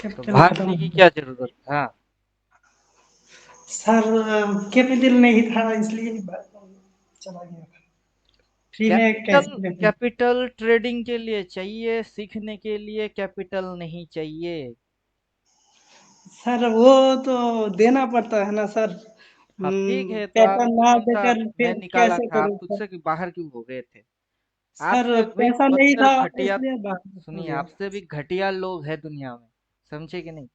तो कैपिटल खत्म भागने हो की गया क्या जरूरत। हाँ, सर। कैपिटल नहीं था इसलिए चला गया था। फ्री में कैपिटल कैसे देते। कैपिटल ट्रेडिंग के लिए चाहिए, सीखने के लिए कैपिटल नहीं चाहिए। सर वो तो देना पड़ता है ना सर। हाँ ठीक है, तो पैसा आपको ना कौन सा देकर मैं फिर निकाला कैसे था, आप करूँ खुद सर। से बाहर क्यों हो गए थे। सर आपसे भी पैसा नहीं बदतर था घटिया, इसलिए बाहर हो सुनिए, गया। आपसे भी घटिया लोग हैं दुनिया में, समझे कि नहीं।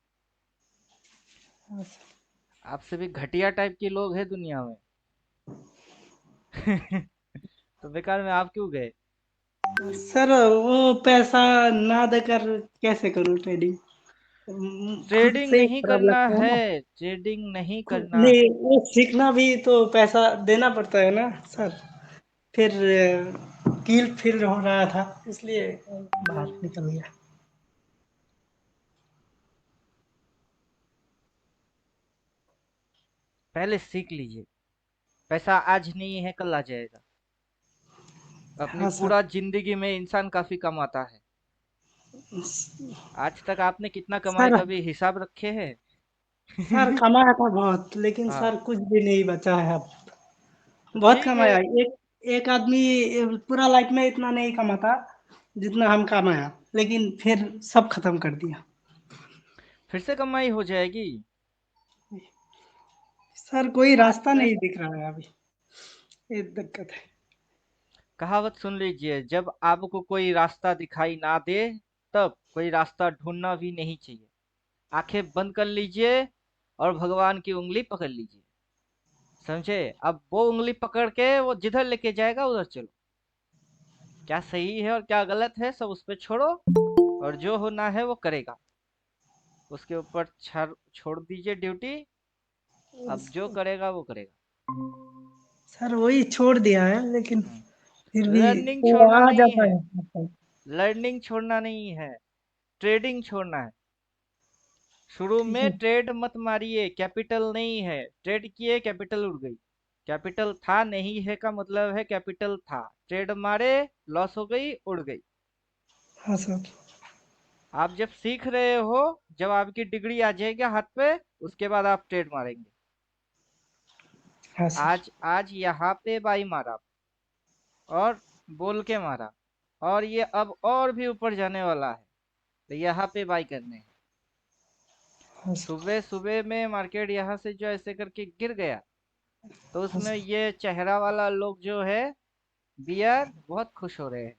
हाँ, सर। आपसे भी घटिया टाइप के लोग हैं दुनिया में। तो बेकार में आप क्यों गए। सर वो पैसा ना देकर कैसे करूँ ट्रेडिंग। खुद ट्रेडिंग से ही नहीं खराब करना लगता है है, ना। ट्रेडिंग नहीं करना नहीं, है। वो सीखना भी तो पैसा देना पड़ता है ना सर। फिर गिल्ट फील हो रहा था इसलिए बाहर निकल गया। पहले सीख लीजिए, पैसा आज नहीं है कल आ जाएगा। अपनी हाँ सर। पूरा जिंदगी में इंसान काफी कमाता है। आज तक आपने कितना कमाए सर कभी हिसाब रखे हैं। सर कमाया था बहुत, लेकिन हाँ, सर कुछ भी नहीं बचा है अब। तो बहुत ठीक है। कमाया। एक एक आदमी पूरा लाइफ में इतना नहीं कमाता जितना हम कमाया, लेकिन फिर सब खत्म कर दिया। फिर से कमाई हो जाएगी। सर कोई आज रास्ता मैं नहीं दिख रहा है अभी। ये दिक्कत है। कहावत सुन लीजिए, जब आपको कोई रास्ता दिखाई ना दे, तब कोई रास्ता ढूंढना भी नहीं चाहिए। आंखें बंद कर लीजिए और भगवान की उंगली पकड़ लीजिए, समझे। अब वो उंगली पकड़ के वो जिधर लेके जाएगा उधर चलो। क्या सही है और क्या गलत है सब उस पे छोड़ो, और जो होना है वो करेगा। उसके ऊपर छोड़ दीजिए ड्यूटी। अब जो करेगा वो करेगा। सर वही छोड़ दिया है, लेकिन फिर भी लर्निंग वो छोड़ना आ नहीं जाता है, है मतलब। लर्निंग छोड़ना नहीं है, ट्रेडिंग छोड़ना है। शुरू ठीक में है। ट्रेड मत मारिए, कैपिटल नहीं है, ट्रेड किए कैपिटल उड़ गई। कैपिटल था नहीं है का मतलब है कैपिटल था, ट्रेड मारे, लॉस हो गई, उड़ गई। हाँ सर। आप जब सीख रहे हो, जब आपकी डिग्री आ जाएगी हाथ पे, उसके बाद आप ट्रेड मारेंगे। हाँ सर। आज आज यहाँ पे बाई मारा और बोल के मारा, और ये अब और भी ऊपर जाने वाला है, तो यहाँ पे बाई करने हैं। हाँ सर। सुबह सुबह में मार्केट यहाँ से जो ऐसे करके गिर गया, तो हाँ उसमें सर। ये चेहरा वाला लोग जो है, बियर बहुत खुश हो रहे हैं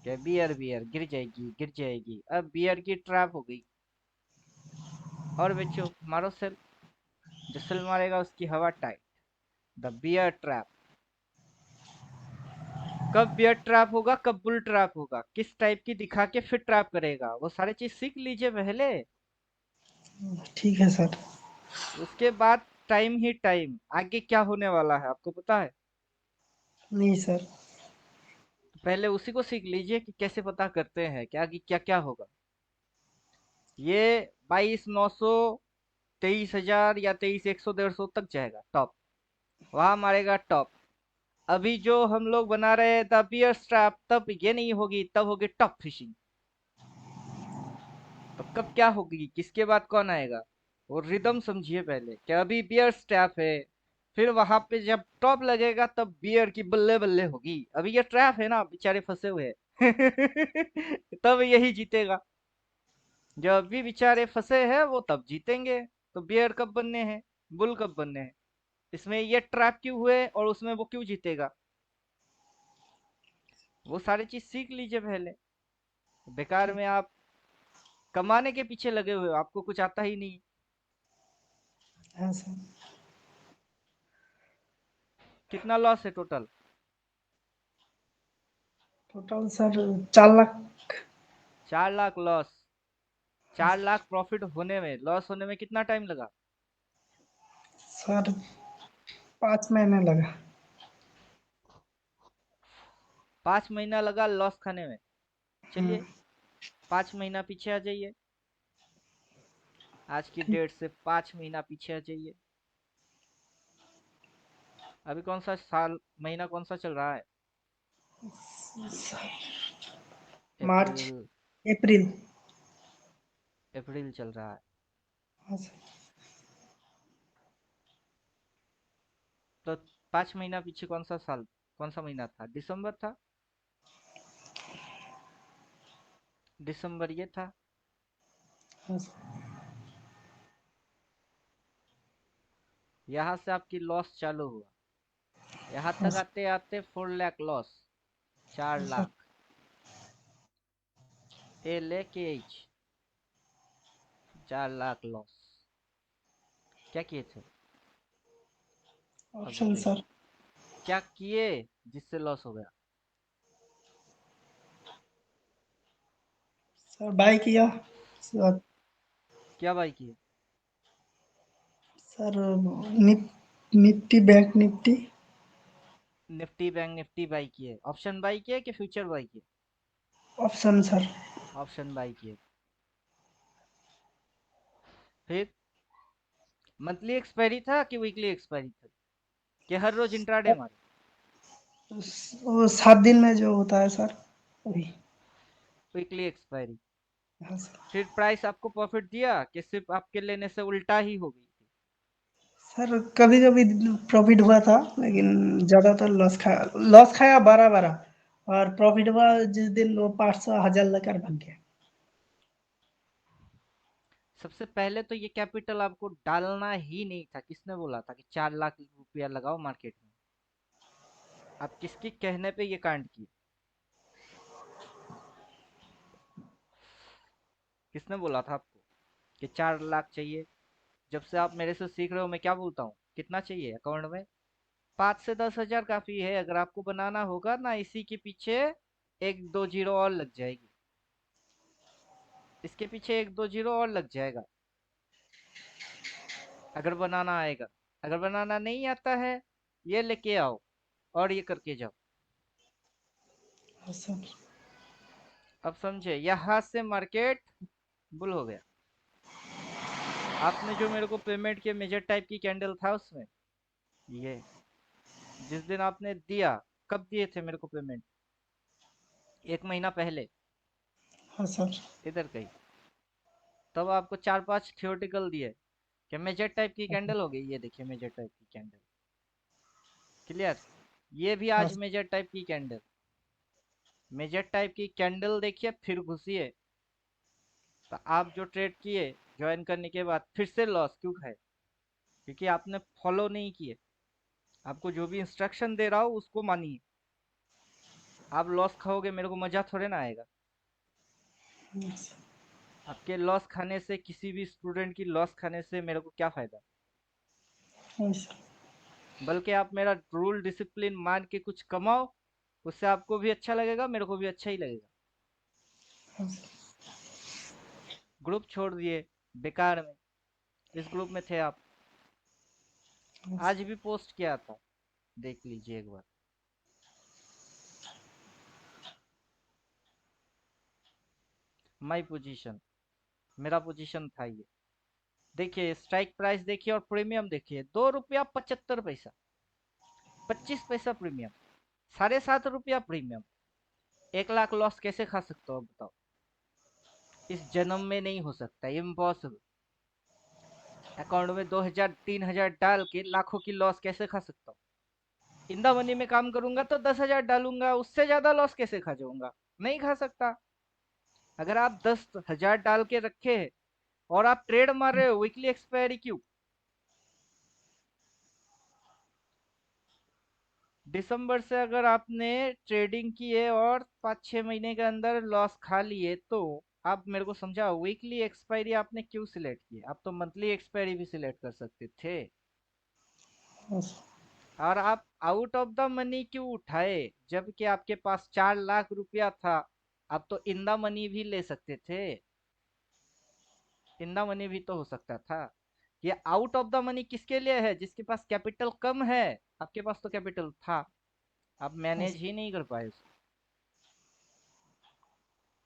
कि बियर बियर गिर जाएगी गिर जाएगी। अब बियर की ट्रैप हो गई, और बेचो, मारो सेल। जो सेल मारेगा उसकी हवा टाइट। The bear trap. कब बियर ट्रैप होगा, कब बुल ट्रैप होगा, किस टाइप की दिखा के फिर ट्रैप करेगा, वो सारी चीज सीख लीजिए पहले। ठीक है सर। उसके बाद टाइम ही टाइम, आगे क्या होने वाला है आपको पता है। नहीं सर। तो पहले उसी को सीख लीजिए कि कैसे पता करते हैं क्या कि क्या क्या होगा। ये 22,900, 23,000 या 23,100, 150 तक जाएगा टॉप, वहां मारेगा टॉप। अभी जो हम लोग बना रहे हैं द बियर स्ट्रैप, तब ये नहीं होगी, तब होगी टॉप फिशिंग। तो कब क्या होगी, किसके बाद कौन आएगा, वो रिदम समझिए पहले कि अभी बियर स्ट्रैप है। फिर वहां पे जब टॉप लगेगा तब बियर की बल्ले बल्ले होगी। अभी ये ट्रैप है ना, बेचारे फंसे हुए हैं। तब यही जीतेगा। जब अभी बेचारे फंसे हैं वो तब जीतेंगे। तो बियर कब बनने हैं, बुल कब बनने हैं। इसमें ये ट्रैप क्यों हुए और उसमें वो क्यों जीतेगा, वो सारी चीज सीख लीजिए पहले। बेकार ठीक। में आप कमाने के पीछे लगे हुए हो, आपको कुछ आता ही नहीं। हाँ सर। कितना लॉस है total. Total sir 4 lakh. 4 lakh loss. 4 lakh profit होने में, लॉस होने में कितना टाइम लगा। सर 5 महीने लगा। 5 महीना लगा लॉस खाने में। चलिए 5 महीना पीछे आ जाइए, आज की ठीक। डेट से 5 महीना पीछे आ जाइए। अभी कौन सा साल, महीना कौन सा चल रहा है। मार्च। अप्रैल। अप्रैल। अप्रैल चल रहा है। हाँ सर। तो 5 महीना पीछे कौन सा साल, कौन सा महीना था? दिसंबर था, दिसंबर ये था। हाँ सर। यहाँ से आपकी लॉस चालू हुआ, यहाँ हाँ तक सर। आते आते 4 लाख लॉस, चार हाँ sir. Lakh LAKH, 4 lakh loss. क्या किए थे? अब ऑप्शन बताइए, सर। क्या किए जिससे लॉस हो गया? सर बाय किया सर। क्या बाई किए? Sir Nifty, bank Nifty. Nifty bank Nifty by किए, ऑप्शन बाई किए कि फ्यूचर बाई किए? Option sir. ऑप्शन बाई किए। फिर मंथली एक्सपायरी था कि वीकली एक्सपायरी था, कि हर रोज इंट्राडे मारे? वो 7 दिन में जो होता है सर, वही। Weekly expiry. हाँ सर। फिर प्राइस आपको प्रॉफिट दिया कि सिर्फ आपके लेने से उल्टा ही हो गई थी? सर कभी कभी प्रॉफिट हुआ था, लेकिन ज्यादातर लॉस खाया 12-12। और प्रॉफिट हुआ जिस दिन वो 500 1000 लेकर भाग गया। सबसे पहले तो ये कैपिटल आपको डालना ही नहीं था। किसने बोला था कि 4 लाख रुपया लगाओ मार्केट में? आप किसके कहने पे ये कांड किए? किसने बोला था आपको कि 4 लाख चाहिए? जब से आप मेरे से सीख रहे हो, मैं क्या बोलता हूँ, कितना चाहिए अकाउंट में? 5 से 10 हजार काफी है। अगर आपको बनाना होगा ना, इसी के पीछे एक दो जीरो और लग जाएगी, इसके पीछे एक दो जीरो और लग जाएगा, अगर बनाना आएगा। अगर बनाना नहीं आता है, ये लेके आओ और ये करके जाओ। हाँ सर। अब समझे, यहाँ से मार्केट बुल हो गया। आपने जो मेरे को पेमेंट किया, मेजर टाइप की कैंडल था उसमें, ये जिस दिन आपने दिया, कब दिए थे मेरे को पेमेंट? 1 महीना पहले, हाँ सर। इधर कहीं। तब आपको 4 5 थियोटिकल दिए कि मेजर टाइप की कैंडल हो गई। ये देखिए मेजर टाइप की कैंडल, क्लियर? ये भी हाँ आज मेजर टाइप की कैंडल, मेजर टाइप की कैंडल देखिए, फिर घुसिए। तो आप जो ट्रेड किए ज्वाइन करने के बाद, फिर से लॉस क्यों खाए? क्योंकि आपने फॉलो नहीं किए। आपको जो भी इंस्ट्रक्शन दे रहा हूँ उसको मानिए। आप लॉस खाओगे, मेरे को मजा थोड़े ना आएगा। सर। आपके लॉस खाने से, किसी भी स्टूडेंट की लॉस खाने से मेरे को क्या फायदा? हाँ सर। बल्कि आप मेरा रूल डिसिप्लिन मान के कुछ कमाओ, उससे आपको भी अच्छा लगेगा, मेरे को भी अच्छा ही लगेगा। हाँ सर। ग्रुप छोड़ दिए बेकार में, इस ग्रुप में थे आप। हाँ आज सर। भी पोस्ट किया था, देख लीजिए एक बार। माई पोजीशन, मेरा पोजीशन था ये। देखिए स्ट्राइक प्राइस देखिए और प्रीमियम देखिए, 2 रुपया 75 पैसा, 25 पैसा प्रीमियम, 7.5 रुपया प्रीमियम। 1 लाख लॉस कैसे खा सकते हो आप बताओ? इस जन्म में नहीं हो सकता, इम्पॉसिबल। अकाउंट में 2000 3000 डाल के लाखों की लॉस कैसे खा सकता हूँ? इंदा मनी में काम करूंगा तो 10 हजार डालूंगा, उससे ज्यादा लॉस कैसे खा जाऊंगा? नहीं खा सकता। अगर आप 10 हजार डाल के रखे हैं और आप ट्रेड मार रहे हो, वीकली एक्सपायरी क्यों? दिसंबर से अगर आपने ट्रेडिंग की है और 5 6 महीने के अंदर लॉस खा लिए, तो आप मेरे को समझाओ, वीकली एक्सपायरी आपने क्यों सिलेक्ट की? आप तो मंथली एक्सपायरी भी सिलेक्ट कर सकते थे। हाँ सर। और आप आउट ऑफ द मनी क्यों उठाए, जबकि आपके पास 4 लाख रुपया था? आप तो इन द मनी भी ले सकते थे, इन द मनी भी तो हो सकता था। ये आउट ऑफ द मनी किसके लिए है? जिसके पास कैपिटल कम है। आपके पास तो कैपिटल था, आप हाँ मैनेज सर। ही नहीं कर पाए उसको।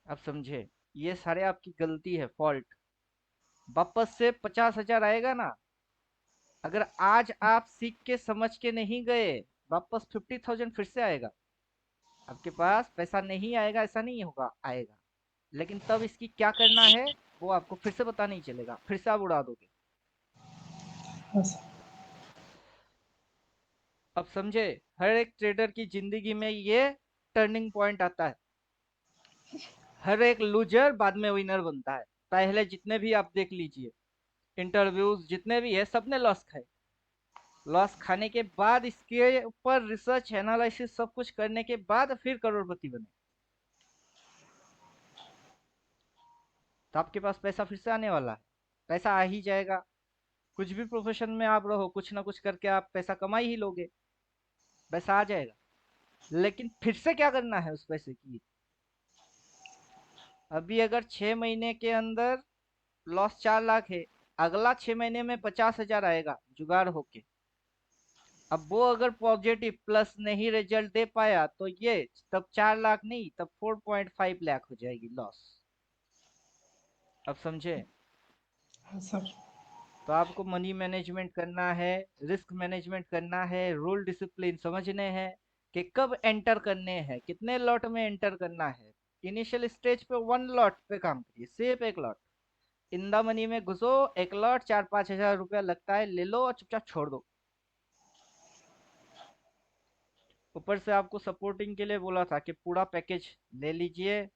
आप समझे, ये सारे आपकी गलती है, फॉल्ट। वापस से 50 हजार आएगा ना? अगर आज आप सीख के समझ के नहीं गए, वापस 50,000 फिर से आएगा। आपके पास पैसा नहीं आएगा ऐसा नहीं होगा, आएगा। लेकिन तब इसकी क्या करना है वो आपको फिर से पता नहीं चलेगा, फिर से आप उड़ा दोगे। हाँ सर। अब समझे, हर एक ट्रेडर की जिंदगी में ये टर्निंग पॉइंट आता है। हर एक लूजर बाद में विनर बनता है। पहले जितने भी आप देख लीजिए, इंटरव्यूज जितने भी है, सबने लॉस खाए। लॉस खाने के बाद इसके ऊपर रिसर्च एनालिसिस सब कुछ करने के बाद फिर करोड़पति बने। तो आपके पास पैसा फिर से आने वाला है, पैसा आ ही जाएगा। कुछ भी प्रोफेशन में आप रहो, कुछ ना कुछ करके आप पैसा कमा ही लोगे, पैसा आ जाएगा। लेकिन फिर से क्या करना है उस पैसे की। अभी अगर 6 महीने के अंदर लॉस 4 लाख है, अगला 6 महीने में 50 हजार आएगा जुगाड़ होके। अब वो अगर पॉजिटिव प्लस नहीं रिजल्ट दे पाया तो ये तब 4 लाख नहीं, तब 4.5 लाख हो जाएगी लॉस। अब समझे। हाँ सर। तो आपको मनी मैनेजमेंट करना है, रिस्क मैनेजमेंट करना है, रूल डिसिप्लिन समझने हैं कि कब एंटर करने हैं, कितने लॉट में एंटर करना है। इनिशियल स्टेज पे 1 लॉट पे काम करिए, सिर्फ 1 लॉट। इन द मनी में घुसो, 1 लॉट 4-5 हजार रुपया लगता है, ले लो और चुपचाप छोड़ दो। ऊपर से आपको सपोर्टिंग के लिए बोला था कि पूरा पैकेज ले लीजिए,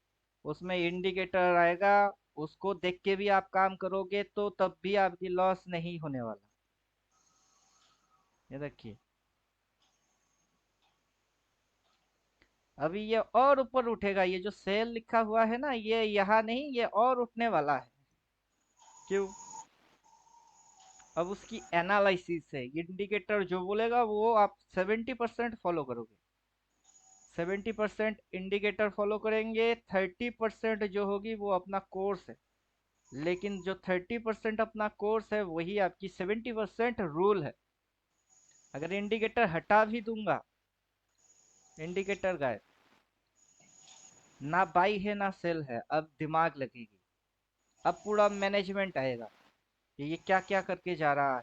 उसमें इंडिकेटर आएगा, उसको देख के भी आप काम करोगे तो तब भी आपकी लॉस नहीं होने वाला। ये देखिए, अभी ये और ऊपर उठेगा, ये जो सेल लिखा हुआ है ना, ये यहाँ नहीं, ये और उठने वाला है। क्यों? अब उसकी एनालिसिस है, इंडिकेटर जो बोलेगा वो आप 70% फॉलो करोगे। 70% इंडिकेटर फॉलो करेंगे, 30% जो होगी वो अपना कोर्स है। लेकिन जो 30% अपना कोर्स है वही आपकी 70% रूल है। अगर इंडिकेटर हटा भी दूंगा, इंडिकेटर गायब, ना बाई है ना सेल है, अब दिमाग लगेगी। अब पूरा मैनेजमेंट आएगा कि ये क्या क्या करके जा रहा है,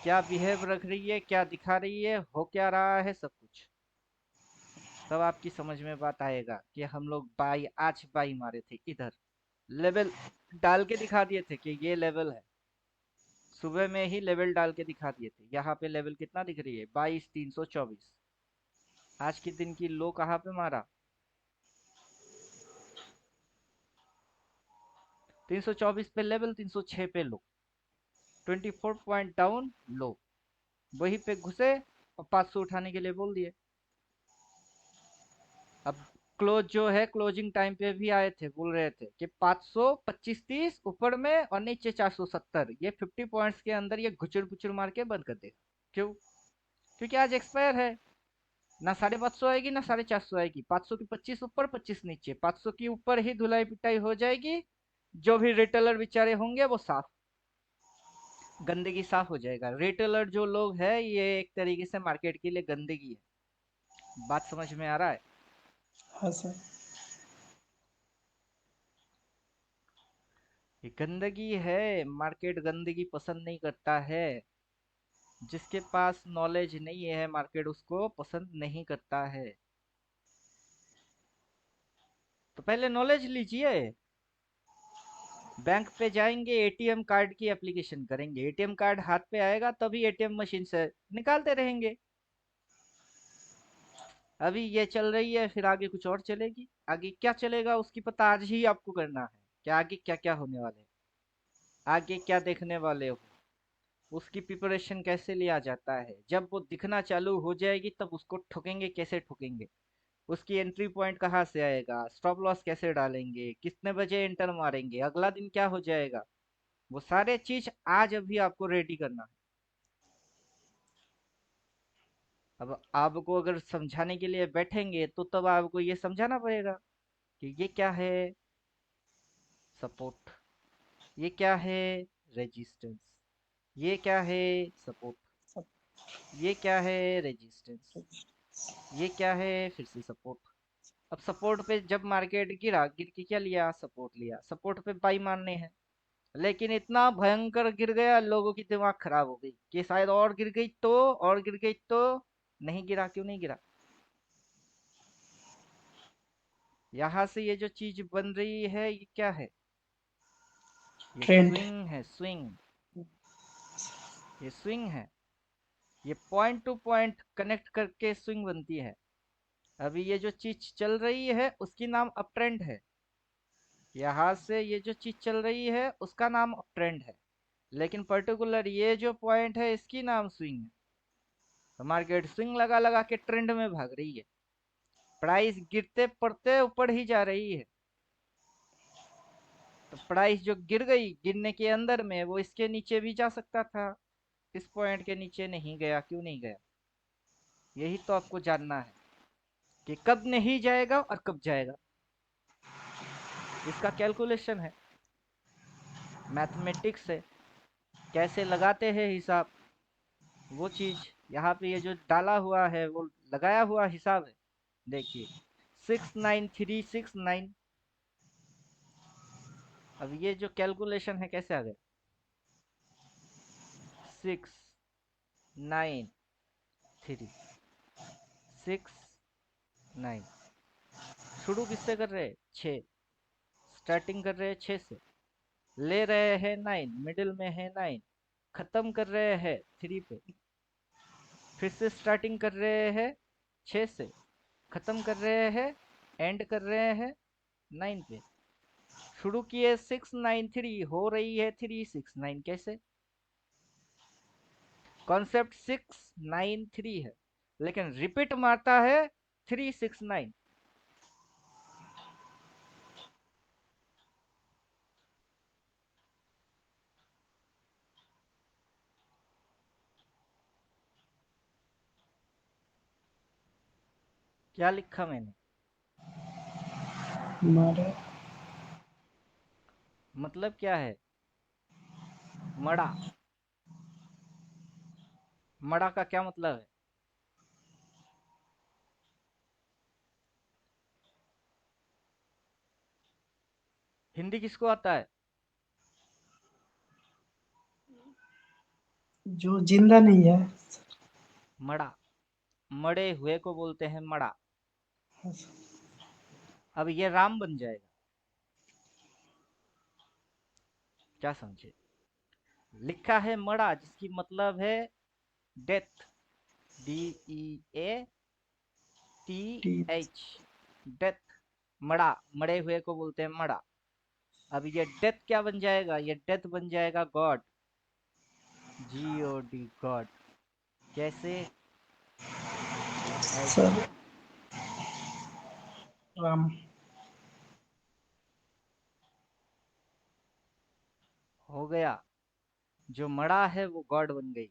क्या बिहेव रख रही है, क्या दिखा रही है, हो क्या रहा है, सब कुछ। तब आपकी समझ में बात आएगा कि हम लोग बाई आज बाई मारे थे इधर, लेवल डाल के दिखा दिए थे कि ये लेवल है। सुबह में ही लेवल डाल के दिखा दिए थे। यहाँ पे लेवल कितना दिख रही है, 22,324। आज के दिन की लो कहाँ पे मारा, 324 पे लेवल, 306 पे लो, 24 पॉइंट डाउन लो। वही पे घुसे और 500 उठाने के लिए बोल दिए। अब क्लोज जो है, क्लोजिंग टाइम पे भी आए थे, बोल रहे थे कि 525-30 ऊपर में और नीचे 470, ये 50 पॉइंट्स के अंदर ये घुचुर घुचुर मार के बंद कर देगा। क्यों? क्योंकि आज एक्सपायर है। ना 550 आएगी ना 450 आएगी, 500 की 25 ऊपर 25 नीचे, 500 की ऊपर ही धुलाई पिटाई हो जाएगी। जो भी रिटेलर बेचारे होंगे वो साफ, गंदगी साफ हो जाएगा। रिटेलर जो लोग हैं ये एक तरीके से मार्केट के लिए गंदगी है। बात समझ में आ रहा है। हाँ सर। ये गंदगी है, मार्केट गंदगी पसंद नहीं करता है। जिसके पास नॉलेज नहीं है मार्केट उसको पसंद नहीं करता है। तो पहले नॉलेज लीजिए। बैंक पे जाएंगे, एटीएम कार्ड की एप्लीकेशन करेंगे, एटीएम कार्ड हाथ पे आएगा तभी एटीएम मशीन से निकालते रहेंगे। अभी ये चल रही है, फिर आगे कुछ और चलेगी। आगे क्या चलेगा उसकी पता आज ही आपको करना है कि आगे क्या क्या होने वाले है, आगे क्या देखने वाले हो। उसकी प्रिपरेशन कैसे लिया जाता है, जब वो दिखना चालू हो जाएगी तब उसको ठोकेंगे, कैसे ठोकेंगे, उसकी एंट्री पॉइंट कहाँ से आएगा, स्टॉप लॉस कैसे डालेंगे, कितने बजे एंटर मारेंगे, अगला दिन क्या हो जाएगा, वो सारे चीज आज अभी आपको रेडी करना है। अब आपको अगर समझाने के लिए बैठेंगे तो तब आपको ये समझाना पड़ेगा कि ये क्या है सपोर्ट, ये क्या है रेजिस्टेंस, ये क्या है सपोर्ट, सब। ये क्या है रेजिस्टेंस, ये क्या है फिर से सपोर्ट। अब सपोर्ट पे जब मार्केट गिरा, गिर के क्या लिया, सपोर्ट लिया, सपोर्ट पे बाई मारने हैं। लेकिन इतना भयंकर गिर गया, लोगों की दिमाग खराब हो गई कि शायद और गिर गई तो, और गिर गई तो। नहीं गिरा, क्यों नहीं गिरा? यहाँ से ये जो चीज बन रही है ये क्या है? ये ट्रेंड। स्विंग है, स्विंग। ये स्विंग है। ये पॉइंट टू पॉइंट कनेक्ट करके स्विंग बनती है। अभी ये जो चीज चल रही है उसकी नाम अप ट्रेंड है। यहाँ से ये जो चीज चल रही है उसका नाम अप ट्रेंड है। लेकिन पर्टिकुलर ये जो पॉइंट है इसकी नाम स्विंग है। तो मार्केट स्विंग लगा लगा के ट्रेंड में भाग रही है। प्राइस गिरते पड़ते ऊपर ही जा रही है। तो प्राइस जो गिर गई गिरने के अंदर में, वो इसके नीचे भी जा सकता था। इस पॉइंट के नीचे नहीं गया, क्यों नहीं गया? यही तो आपको जानना है कि कब नहीं जाएगा और कब जाएगा। इसका कैलकुलेशन है, मैथमेटिक्स है। कैसे लगाते हैं हिसाब, वो चीज यहाँ पे ये जो डाला हुआ है वो लगाया हुआ हिसाब है। देखिए 69369। अब ये जो कैलकुलेशन है कैसे आ गया? 693, 6 9। शुरू किससे कर रहे हैं? 6। स्टार्टिंग कर रहे हैं 6 से, ले रहे हैं 9, मिडिल में है 9, खत्म कर रहे हैं 3 पे। फिर से स्टार्टिंग कर रहे हैं 6 से, खत्म कर रहे हैं, एंड कर रहे हैं 9 पे। शुरू किए 693, हो रही है 369। कैसे? कॉन्सेप्ट 693 है, लेकिन रिपीट मारता है 369। क्या लिखा मैंने? हमारे मतलब क्या है? मड़ा। मड़ा का क्या मतलब है? हिंदी किसको आता है? जो जिंदा नहीं है। मड़ा। मड़े हुए को बोलते हैं मड़ा। अब ये राम बन जाएगा। क्या समझे? लिखा है मड़ा, जिसकी मतलब है डेथ। DEATH, death. मड़ा, मरे हुए को बोलते हैं मड़ा। अब ये डेथ क्या बन जाएगा? ये डेथ बन जाएगा गॉड। GOD, God. कैसे? ऐसे। सर राम। हो गया। जो मड़ा है वो गॉड बन गई।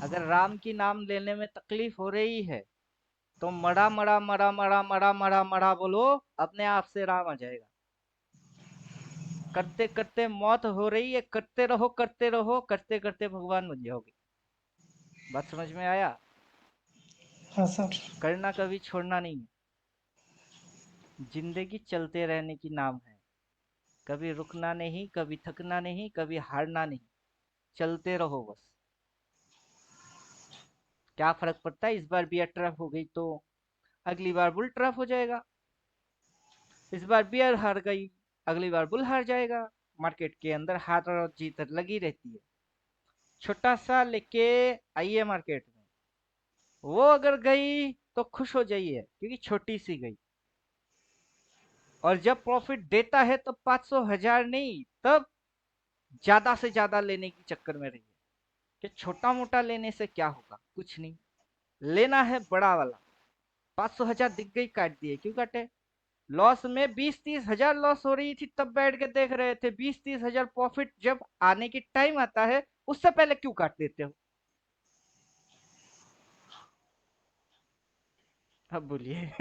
अगर राम की नाम लेने में तकलीफ हो रही है तो मड़ा मड़ा मड़ा मड़ा मड़ा मड़ा मड़ा बोलो, अपने आप से राम आ जाएगा। करते करते मौत हो रही है, करते रहो करते रहो, करते करते भगवान बन जाओगे। बात समझ में आया? हाँ सर। करना कभी छोड़ना नहीं है। जिंदगी चलते रहने की नाम है। कभी रुकना नहीं, कभी थकना नहीं, कभी हारना नहीं। चलते रहो बस। क्या फर्क पड़ता है? इस बार बियर ट्रफ हो गई तो अगली बार बुल ट्रफ हो जाएगा। इस बार बियर हार गई, अगली बार बुल हार जाएगा। मार्केट के अंदर हार और जीत लगी रहती है। छोटा सा लेके आइए मार्केट में, वो अगर गई तो खुश हो जाइए क्योंकि छोटी सी गई। और जब प्रॉफिट देता है तब 500 हजार नहीं, तब ज्यादा से ज्यादा लेने की चक्कर में रहिए कि छोटा मोटा लेने से क्या होगा, कुछ नहीं। लेना है बड़ा वाला। 500 हजार दिख गई, काट दिए। क्यों काटे? लॉस में 20-30 हजार लॉस हो रही थी तब बैठ के देख रहे थे। 20-30 हजार प्रॉफिट जब आने की टाइम आता है उससे पहले क्यों काट देते हो? अब बोलिए।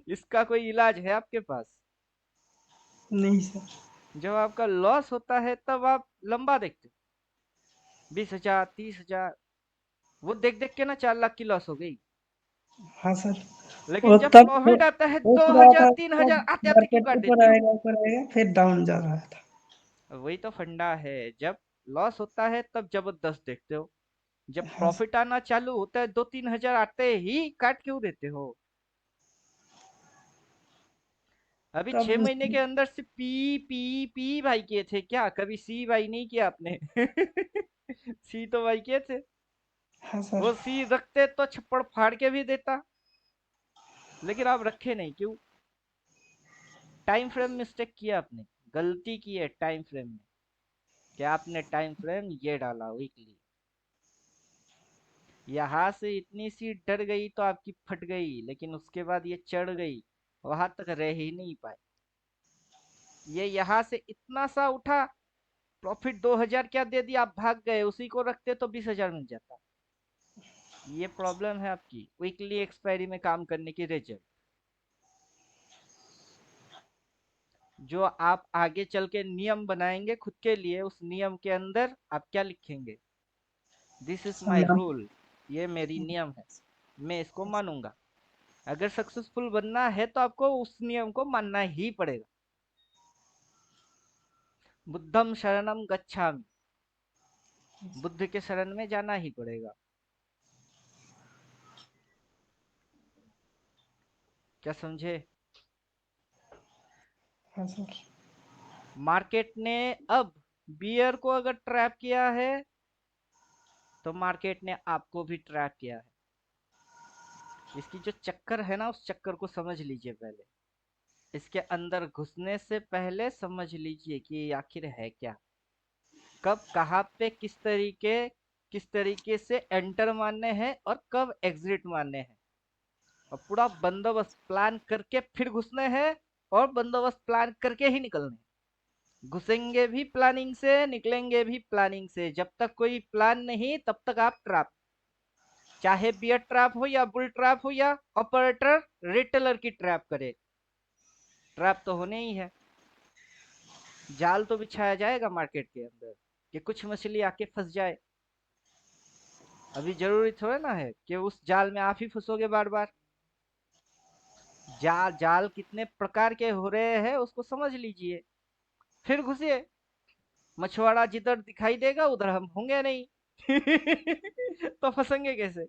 इसका कोई इलाज है आपके पास? नहीं सर। जब आपका लॉस होता है तब आप लंबा देखते हो। 20 हजार, 30 हजार, वो देख देख के ना 4 लाख की लॉस हो गई। हाँ सर। लेकिन वो जब तब प्रॉफिट आता है सोच दो रहा हजार था तीन तब हजार आते आते क्यों मार्केट काट देते हो? ऊपर आएगा फिर डाउन जा रहा था। वही तो फंडा है। जब लॉस होता है तब जबरदस्त देखते हो, जब हाँ सर। प्रॉफिट आना चालू होता है 2-3 हजार आते ही काट क्यों देते हो? अभी कब 6 महीने के अंदर से पी पी पी भाई किए थे क्या? कभी सी भाई नहीं किया आपने? सी तो भाई किए थे। हाँ सर। वो सी रखते तो छप्पड़ फाड़ के भी देता, लेकिन आप रखे नहीं, क्यों? टाइम फ्रेम मिस्टेक किया आपने, गलती की है टाइम फ्रेम में, कि आपने टाइम फ्रेम ये डाला वीकली। यहाँ से इतनी सी डर गई तो आपकी फट गई, लेकिन उसके बाद ये चढ़ गई, वहां तक रह ही नहीं पाए। ये यहाँ से इतना सा उठा, प्रॉफिट 2,000 क्या दे दिया, आप भाग गए, उसी को रखते तो 20,000 मिल जाता। ये प्रॉब्लम है आपकी वीकली एक्सपायरी में काम करने की रिजल्ट। जो आप आगे चल के नियम बनाएंगे खुद के लिए, उस नियम के अंदर आप क्या लिखेंगे? दिस इज माई संयम। रूल, ये मेरी नियम है, मैं इसको मानूंगा। अगर सक्सेसफुल बनना है तो आपको उस नियम को मानना ही पड़ेगा। बुद्धम शरणम गच्छामि, बुद्ध के शरण में जाना ही पड़ेगा। क्या समझे? हाँ सर। मार्केट ने अब बियर को अगर ट्रैप किया है, तो मार्केट ने आपको भी ट्रैप किया है। इसकी जो चक्कर है ना, उस चक्कर को समझ लीजिए पहले। इसके अंदर घुसने से पहले समझ लीजिए कि ये आखिर है क्या, कब कहाँ पे किस तरीके से एंटर मारने हैं और कब एग्जिट मारने हैं। और पूरा बंदोबस्त प्लान करके फिर घुसने हैं, और बंदोबस्त प्लान करके ही निकलने हैं। घुसेंगे भी प्लानिंग से, निकलेंगे भी प्लानिंग से। जब तक कोई प्लान नहीं, तब तक आप ट्रैप। चाहे बियर ट्रैप हो या बुल ट्रैप हो या ऑपरेटर रिटेलर की ट्रैप करे, ट्रैप तो होने ही है। जाल तो बिछाया जाएगा मार्केट के अंदर, कि कुछ मछली आके फंस जाए। अभी जरूरी थोड़ा ना है कि उस जाल में आप ही फंसोगे बार बार। जाल जाल कितने प्रकार के हो रहे हैं उसको समझ लीजिए, फिर घुसिए। मछुआरा जिधर दिखाई देगा उधर हम होंगे नहीं। तो फंसेंगे कैसे?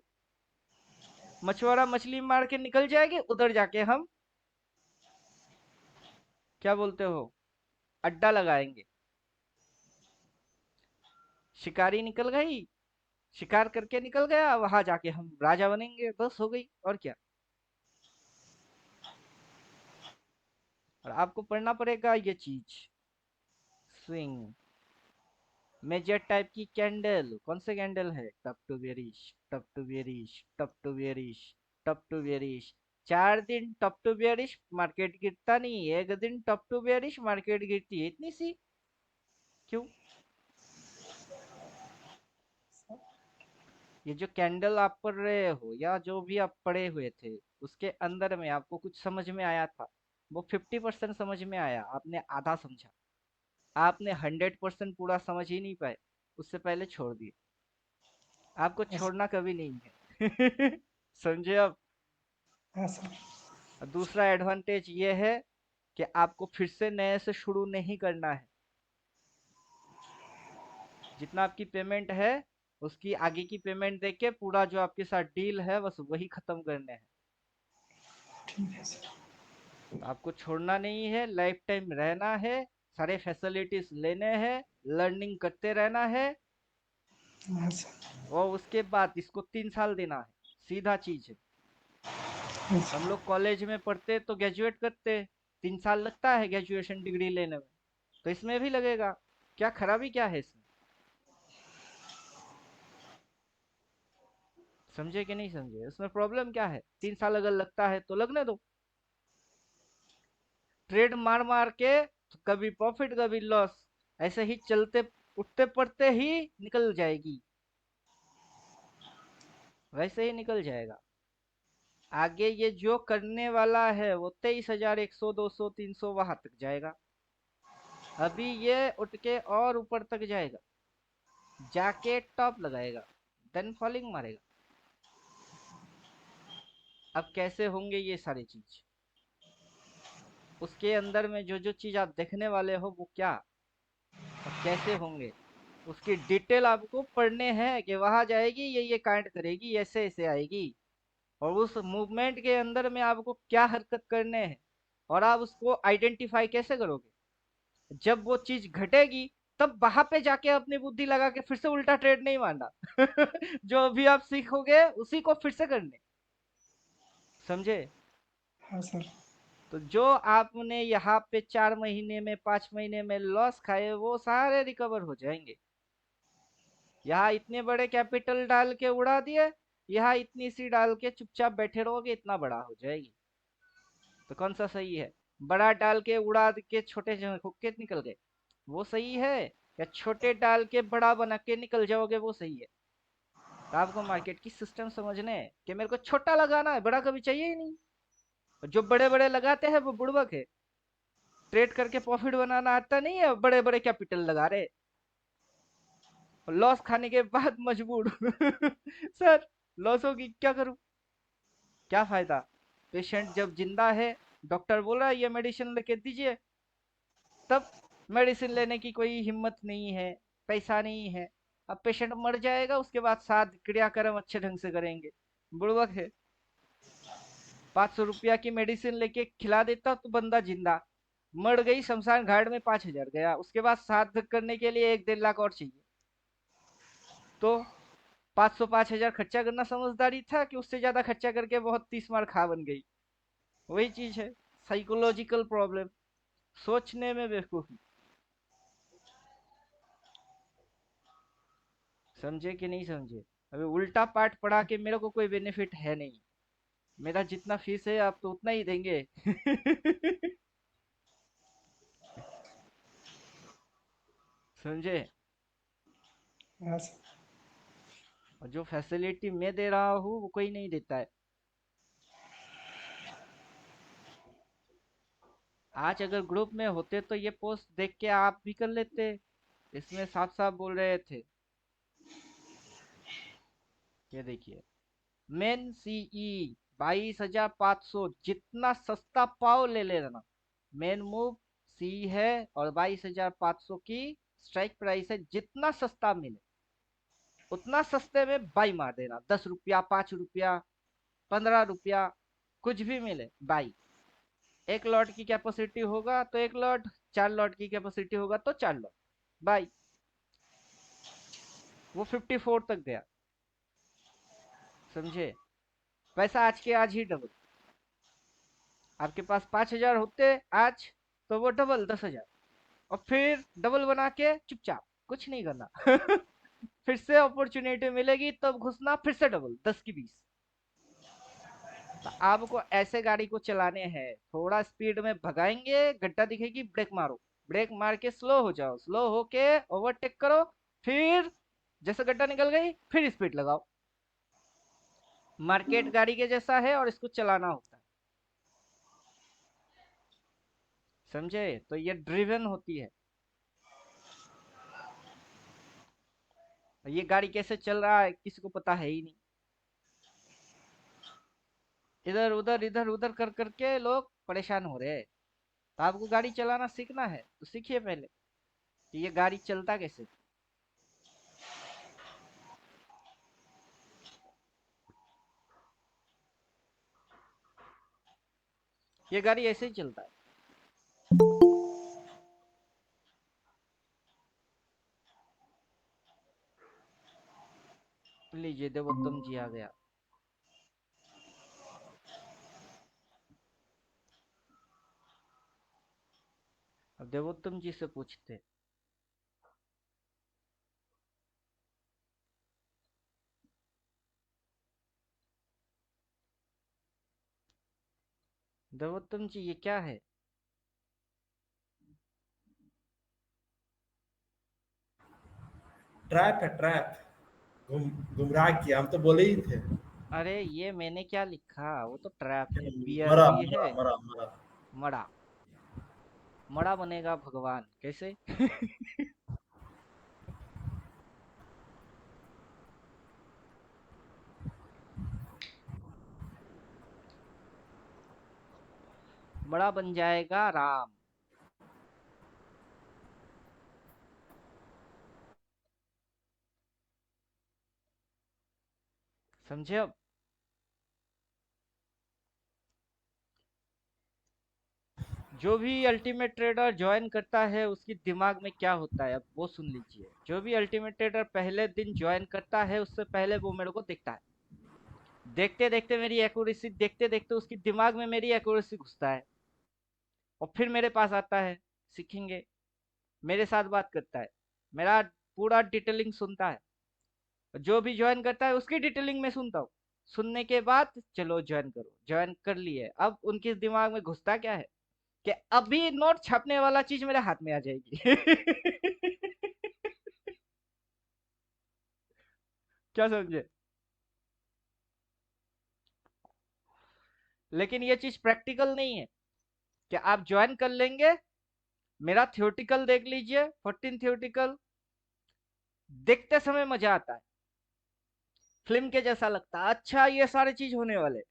मछुआरा मछली मार के निकल जाएंगे, उधर जाके हम क्या बोलते हो, अड्डा लगाएंगे। शिकारी निकल गई, शिकार करके निकल गया, वहां जाके हम राजा बनेंगे, बस हो गई, और क्या। और आपको पढ़ना पड़ेगा ये चीज। स्विंग, मेजर टाइप की कैंडल, कौन से कैंडल है? Top to bearish, top to bearish, top to bearish, top to bearish. 4 दिन टप टू बेरिश मार्केट गिरता नहीं, एक दिन टप टू बेरिश मार्केट गिरती है, इतनी सी। क्यों? ये जो कैंडल आप पढ़ रहे हो या जो भी आप पढ़े हुए थे, उसके अंदर में आपको कुछ समझ में आया था? वो 50% समझ में आया, आपने आधा समझा। आपने 100% पूरा समझ ही नहीं पाए, उससे पहले छोड़ दिए। आपको हाँ सर। छोड़ना कभी नहीं है। समझे अब? हाँ सर। और दूसरा एडवांटेज ये है कि आपको फिर से नए से शुरू नहीं करना है। जितना आपकी पेमेंट है, उसकी आगे की पेमेंट देके पूरा जो आपके साथ डील है बस वही खत्म करने हैं। ठीक है सर। तो आपको छोड़ना नहीं है, लाइफ टाइम रहना है, सारे फैसिलिटीज लेने हैं, लर्निंग करते रहना है। हाँ सर। और उसके बाद इसको 3 साल देना है, सीधा चीज है। हाँ हम सर। लोग कॉलेज में पढ़ते तो ग्रेजुएट करते, 3 साल लगता है ग्रेजुएशन डिग्री लेने में, तो इसमें भी लगेगा। क्या खराबी क्या है इसमें? समझे कि नहीं समझे? इसमें प्रॉब्लम क्या है? 3 साल अगर लगता है तो लगने दो। ट्रेड मार मार के तो कभी प्रॉफिट कभी लॉस, ऐसे ही चलते उठते पड़ते ही निकल जाएगी, वैसे ही निकल जाएगा। आगे ये जो करने वाला है वो 23,100 200 300 वहां तक जाएगा। अभी ये उठ के और ऊपर तक जाएगा, जाके टॉप लगाएगा, देन फॉलिंग मारेगा। अब कैसे होंगे ये सारी चीज? उसके अंदर में जो जो चीज आप देखने वाले हो वो क्या और कैसे होंगे, उसकी डिटेल आपको पढ़ने हैं, कि वहां जाएगी ये कांड करेगी, ऐसे ऐसे आएगी, और उस मूवमेंट के अंदर में आपको क्या हरकत करने हैं, और आप उसको आइडेंटिफाई कैसे करोगे? जब वो चीज घटेगी तब वहां पे जाके अपनी बुद्धि लगा के फिर से उल्टा ट्रेड नहीं मारना। जो अभी आप सीखोगे उसी को फिर से करने, समझे? हाँ सर। तो जो आपने यहाँ पे 4 महीने में 5 महीने में लॉस खाए वो सारे रिकवर हो जाएंगे। यहाँ इतने बड़े कैपिटल डाल के उड़ा दिए, यहाँ इतनी सी डाल के चुपचाप बैठे रहोगे, इतना बड़ा हो जाएगी। तो कौन सा सही है? बड़ा डाल के उड़ा के छोटे होके निकल गए, वो सही है? या छोटे डाल के बड़ा बना के निकल जाओगे, वो सही है? तो आपको मार्केट की सिस्टम समझने हैं कि मेरे को छोटा लगाना है, बड़ा कभी चाहिए ही नहीं। और जो बड़े बड़े लगाते हैं वो बुड़बक है। ट्रेड करके प्रॉफिट बनाना आता नहीं है, बड़े बड़े कैपिटल लगा रहे, लॉस खाने के बाद मजबूर। सर, लॉस होगी क्या करूं? क्या फायदा? पेशेंट जब जिंदा है, डॉक्टर बोल रहा है ये मेडिसिन लेके दीजिए, तब मेडिसिन लेने की कोई हिम्मत नहीं है, पैसा नहीं है। अब पेशेंट मर जाएगा, उसके बाद साथ क्रियाक्रम अच्छे ढंग से करेंगे, बुड़बक है। 500 रुपया की मेडिसिन लेके खिला देता तो बंदा जिंदा, मर गई शमशान घाट में, 5,000 गया, उसके बाद साथ करने के लिए 1-1.5 लाख और चाहिए। तो 500-5,000 खर्चा करना समझदारी था कि उससे ज्यादा खर्चा करके बहुत 30 मार खा बन गई? वही चीज है, साइकोलॉजिकल प्रॉब्लम, सोचने में बेवकूफी। समझे कि नहीं समझे? अभी उल्टा पाठ पढ़ा के मेरे को कोई बेनिफिट है नहीं। मेरा जितना फीस है आप तो उतना ही देंगे। समझे? हाँ सर। और जो फैसिलिटी मैं दे रहा हूँ वो कोई नहीं देता है। आज अगर ग्रुप में होते तो ये पोस्ट देख के आप भी कर लेते। इसमें साफ साफ बोल रहे थे, ये देखिए, मेन सीई 22,500, जितना सस्ता पाओ ले लेना। मेन मूव सी है और 22,500 की स्ट्राइक प्राइस है, जितना सस्ता मिले उतना सस्ते में बाई मार देना। 10 रुपया, 5 रुपया, 15 रुपया, कुछ भी मिले बाई। एक लॉट की कैपेसिटी होगा तो एक लॉट, 4 लॉट की कैपेसिटी होगा तो 4 लॉट बाई। वो 54 तक गया, समझे? पैसा आज के आज ही डबल। आपके पास 5,000 होते आज, तो वो डबल 10,000, और फिर डबल बना के चुपचाप कुछ नहीं करना। फिर से अपॉर्चुनिटी मिलेगी तब घुसना, फिर से डबल 10 की 20। तो आपको ऐसे गाड़ी को चलाने हैं, थोड़ा स्पीड में भगाएंगे, गड्ढा दिखेगी ब्रेक मारो, ब्रेक मार के स्लो हो जाओ, स्लो होके ओवरटेक करो, फिर जैसे गड्ढा निकल गई फिर स्पीड लगाओ। मार्केट गाड़ी के जैसा है और इसको चलाना होता है, समझे? तो ये ड्रिवन होती है। ये गाड़ी कैसे चल रहा है किसी को पता है ही नहीं। इधर उधर कर करके लोग परेशान हो रहे हैं। तो आपको गाड़ी चलाना सीखना है तो सीखिए पहले कि ये गाड़ी चलता कैसे। ये गाड़ी ऐसे ही चलता है। लीजिए, देवोत्तम जी आ गया। अब देवोत्तम जी से पूछते। देवोत्तम जी ये क्या है? ट्रैप है ट्रैप। गुमराह किया, हम तो बोले ही थे। अरे ये मैंने क्या लिखा, वो तो ट्रैप है, बियर मरा भी मरा है। मरा मरा। मड़ा, मड़ा बनेगा भगवान कैसे? मड़ा बन जाएगा राम। समझे अब? जो भी अल्टीमेट ट्रेडर ज्वाइन करता है उसकी दिमाग में क्या होता है अब वो सुन लीजिए। जो भी अल्टीमेट ट्रेडर पहले दिन ज्वाइन करता है उससे पहले वो मेरे को देखता है, देखते देखते मेरी एक्यूरेसी, देखते देखते उसकी दिमाग में मेरी एक्यूरेसी घुसता है और फिर मेरे पास आता है सीखेंगे, मेरे साथ बात करता है, मेरा पूरा डिटेलिंग सुनता है। जो भी ज्वाइन करता है उसकी डिटेलिंग में सुनता हूँ। सुनने के बाद चलो ज्वाइन करो, ज्वाइन कर लिए। अब उनके दिमाग में घुसता क्या है कि अभी नोट छापने वाला चीज मेरे हाथ में आ जाएगी। क्या समझे? लेकिन ये चीज प्रैक्टिकल नहीं है कि आप ज्वाइन कर लेंगे, मेरा थियोटिकल देख लीजिए, 14 थियोटिकल, देखते समय मजा आता है, फिल्म के जैसा लगता है, अच्छा ये सारे चीज होने वाले।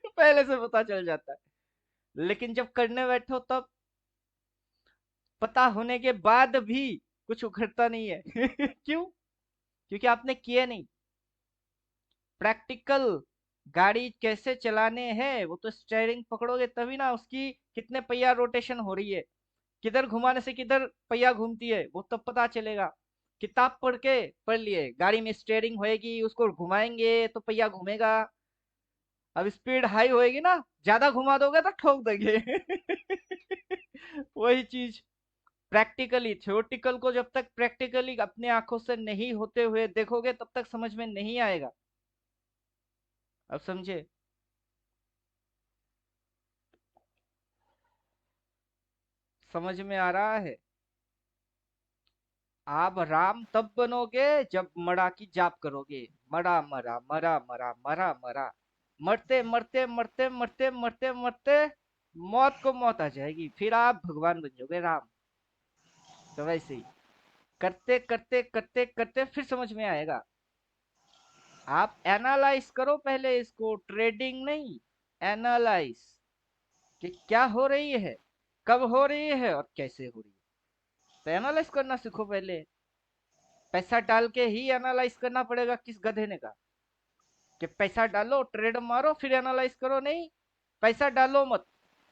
पहले से पता चल जाता है। लेकिन जब करने बैठो तब पता होने के बाद भी कुछ उखड़ता नहीं है। क्यों? क्योंकि आपने किए नहीं। प्रैक्टिकल गाड़ी कैसे चलाने हैं वो तो स्टीयरिंग पकड़ोगे तभी ना, उसकी कितने पहिया रोटेशन हो रही है, किधर घुमाने से किधर पहिया घूमती है वो तब पता चलेगा। किताब पढ़ के पढ़ लिए गाड़ी में स्टीयरिंग होएगी, उसको घुमाएंगे तो पहिया घूमेगा। अब स्पीड हाई होएगी ना, ज्यादा घुमा दोगे तो ठोक देंगे। वही चीज प्रैक्टिकली, थ्योरेटिकल को जब तक प्रैक्टिकली अपने आंखों से नहीं होते हुए देखोगे तब तक समझ में नहीं आएगा। अब समझे? समझ में आ रहा है? आप राम तब बनोगे जब मरा की जाप करोगे। मरा मरा मरा मरा मरा मरा, मरते मरते मरते मरते मरते मरते मौत को मौत आ जाएगी, फिर आप भगवान बन जाओगे राम। तो वैसे ही करते करते करते करते फिर समझ में आएगा। आप एनालाइज करो पहले इसको, ट्रेडिंग नहीं, एनालाइज कि क्या हो रही है, कब हो रही है और कैसे हो रही है। तो एनालाइज करना सीखो पहले। पैसा डाल के ही एनालाइज करना पड़ेगा किस गधे ने कहा कि पैसा डालो ट्रेड मारो फिर एनालाइज करो? नहीं, पैसा डालो मत,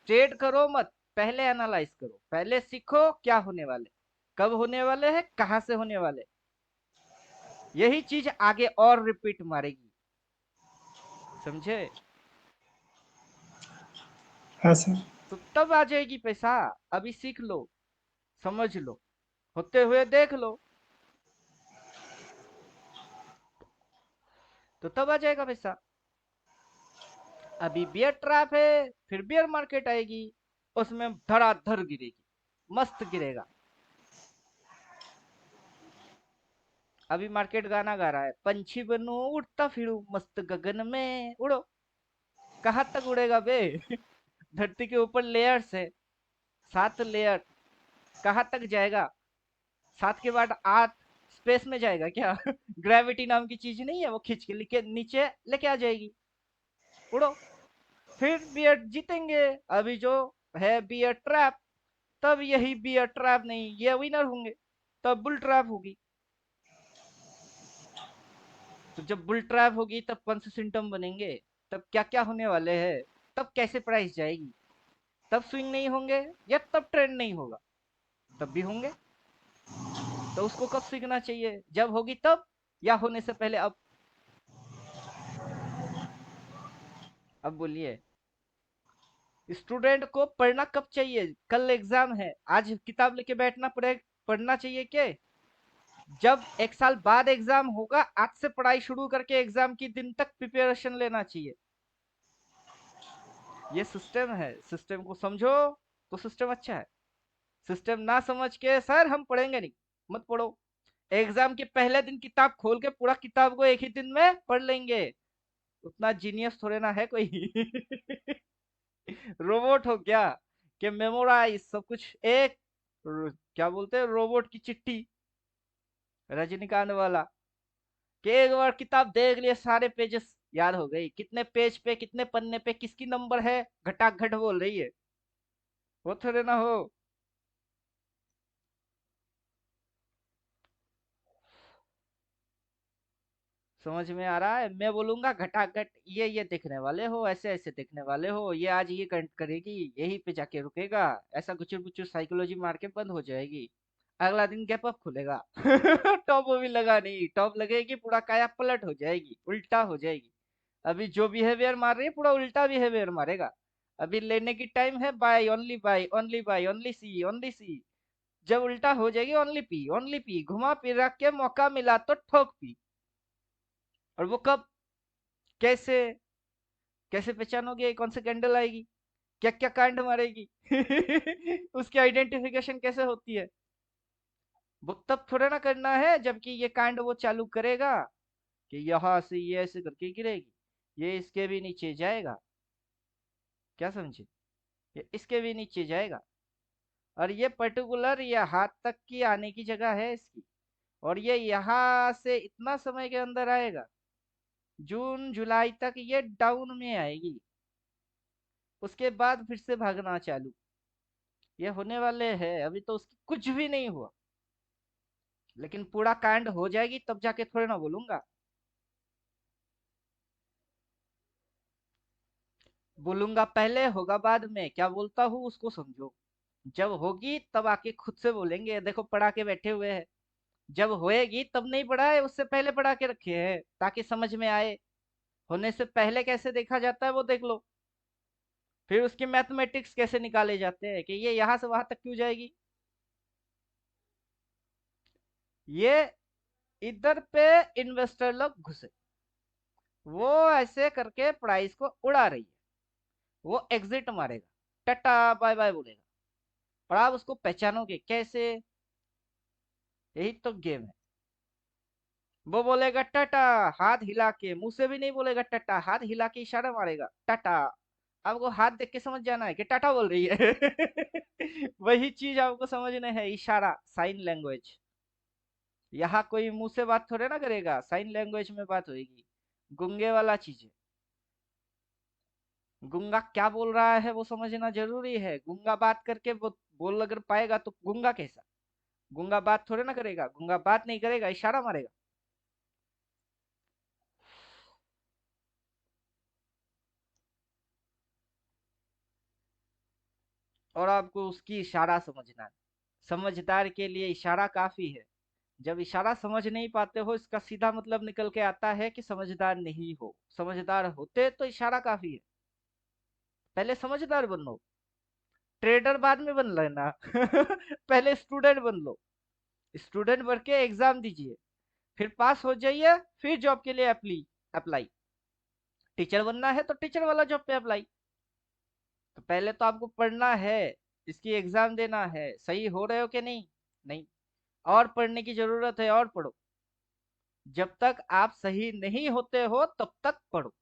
ट्रेड करो मत, पहले एनालाइज करो, पहले सीखो क्या होने वाले, कब होने वाले हैं, कहां से होने वाले। यही चीज आगे और रिपीट मारेगी। समझे? हाँ सर। तो तब आ जाएगी पैसा। अभी सीख लो, समझ लो, होते हुए देख लो, तो तब आ जाएगा पैसा। अभी बियर ट्रैप है, फिर बियर मार्केट आएगी, उसमें धड़ाधड़ गिरेगी, मस्त गिरेगा। अभी मार्केट गाना गा रहा है, पंछी बनू उड़ता फिरू मस्त गगन में उड़ो। कहाँ तक उड़ेगा बे? धरती के ऊपर लेयर्स है, 7 लेयर, कहाँ तक जाएगा? 7 के बाद 8 स्पेस में जाएगा क्या? ग्रेविटी नाम की चीज नहीं है, वो खींच के लेके नीचे लेके आ जाएगी। उड़ो, फिर बियर जीतेंगे। अभी जो है बियर ट्रैप, तब यही बियर ट्रैप नहीं, ये विनर होंगे, तब बुल ट्रैप होगी। तो जब बुल ट्रैप होगी तब कौन से सिम्टम बनेंगे, तब क्या क्या होने वाले हैं, तब कैसे प्राइस जाएगी, तब स्विंग नहीं होंगे या तब ट्रेंड नहीं होगा, तब भी होंगे। तो उसको कब सीखना चाहिए? जब होगी तब, या होने से पहले? अब बोलिए। स्टूडेंट को पढ़ना कब चाहिए? कल एग्जाम है, आज किताब लेके बैठना पड़े, पढ़ना चाहिए क्या? जब एक साल बाद एग्जाम होगा, आज से पढ़ाई शुरू करके एग्जाम की दिन तक प्रिपरेशन लेना चाहिए। ये सिस्टम है, सिस्टम को समझो तो सिस्टम अच्छा है। सिस्टम ना समझ के सर हम पढ़ेंगे नहीं, मत पढ़ो। एग्जाम के पहले दिन किताब खोल के पूरा किताब को एक ही दिन में पढ़ लेंगे, उतना जीनियस थोड़े ना है कोई। रोबोट हो क्या कि मेमोराइज सब कुछ एक, क्या बोलते हैं, रोबोट की चिट्ठी, रजनीकांत वाला, कि एक बार किताब देख लिए सारे पेजेस याद हो गई, कितने पेज पे कितने पन्ने पे किसकी नंबर है घटाघट बोल रही है, वो थोड़े ना हो। समझ में आ रहा है? मैं बोलूंगा घटाघट, ये देखने वाले हो, ऐसे ऐसे देखने वाले हो, ये आज ये करंट करेगी, यही पे जाके रुकेगा, ऐसा गुचुर गुचुर साइकोलॉजी मार के बंद हो जाएगी। अगला दिन गैप अप खुलेगा। टॉप वो भी लगा नहीं, टॉप लगेगी, पूरा काया पलट हो जाएगी, उल्टा हो जाएगी। अभी जो बिहेवियर मार रही है पूरा उल्टा बिहेवियर मारेगा। अभी लेने की टाइम है, buy only buy, only buy, only see, only see. जब उल्टा हो जाएगी, ओनली पी, ओनली पी, घुमा फिरा के मौका मिला तो ठोक पी। और वो कब, कैसे, कैसे पहचानोगे? कौन सी कैंडल आएगी, क्या क्या कांड मारेगी? उसकी आइडेंटिफिकेशन कैसे होती है? वो तब थोड़ा ना करना है जबकि ये कांड वो चालू करेगा कि यहाँ से ये ऐसे करके गिरेगी, ये इसके भी नीचे जाएगा। क्या समझे? ये इसके भी नीचे जाएगा। और ये पर्टिकुलर ये हाथ तक की आने की जगह है इसकी। और ये यहाँ से इतना समय के अंदर आएगा, जून जुलाई तक ये डाउन में आएगी। उसके बाद फिर से भागना चालू। ये होने वाले है, अभी तो उसकी कुछ भी नहीं हुआ, लेकिन पूरा कांड हो जाएगी तब जाके थोड़े ना बोलूंगा। बोलूंगा पहले, होगा बाद में, क्या बोलता हूँ उसको समझो। जब होगी तब आके खुद से बोलेंगे, देखो पढ़ा के बैठे हुए हैं। जब होएगी तब नहीं पढ़ा है, उससे पहले पढ़ा के रखे हैं ताकि समझ में आए। होने से पहले कैसे देखा जाता है वो देख लो। फिर उसकी मैथमेटिक्स कैसे निकाले जाते हैं कि ये यहाँ से वहां तक क्यों जाएगी। ये इधर पे इन्वेस्टर लोग घुसे, वो ऐसे करके प्राइस को उड़ा रही है। वो एग्जिट मारेगा, टाटा बाय बाय बोलेगा। और आप उसको पहचानोगे कैसे? यही तो गेम है। वो बोलेगा टाटा, हाथ हिला के, मुंह से भी नहीं बोलेगा टाटा, हाथ हिला के इशारा मारेगा टाटा। आपको हाथ देख के समझ जाना है कि टाटा बोल रही है। वही चीज आपको समझना है, इशारा, साइन लैंग्वेज। यहाँ कोई मुंह से बात थोड़े ना करेगा, साइन लैंग्वेज में बात होगी। गुंगे वाला चीज है। गुंगा क्या बोल रहा है वो समझना जरूरी है। गुंगा बात करके वो बोल अगर पाएगा तो गुंगा कैसा? गुंगा बात थोड़े ना करेगा, गुंगा बात नहीं करेगा, इशारा मारेगा। और आपको उसकी इशारा समझना है। समझदार के लिए इशारा काफी है। जब इशारा समझ नहीं पाते हो, इसका सीधा मतलब निकल के आता है कि समझदार नहीं हो। समझदार होते तो इशारा काफी है। पहले समझदार बन लो, ट्रेडर बाद में बन लेना। पहले स्टूडेंट बन लो। स्टूडेंट बन के एग्जाम दीजिए, फिर पास हो जाइए, फिर जॉब के लिए अप्लाई अप्लाई। टीचर बनना है तो टीचर वाला जॉब पे अप्लाई। तो पहले तो आपको पढ़ना है, इसकी एग्जाम देना है। सही हो रहे हो कि नहीं? नहीं। और पढ़ने की जरूरत है, और पढ़ो। जब तक आप सही नहीं होते हो तब तक पढ़ो।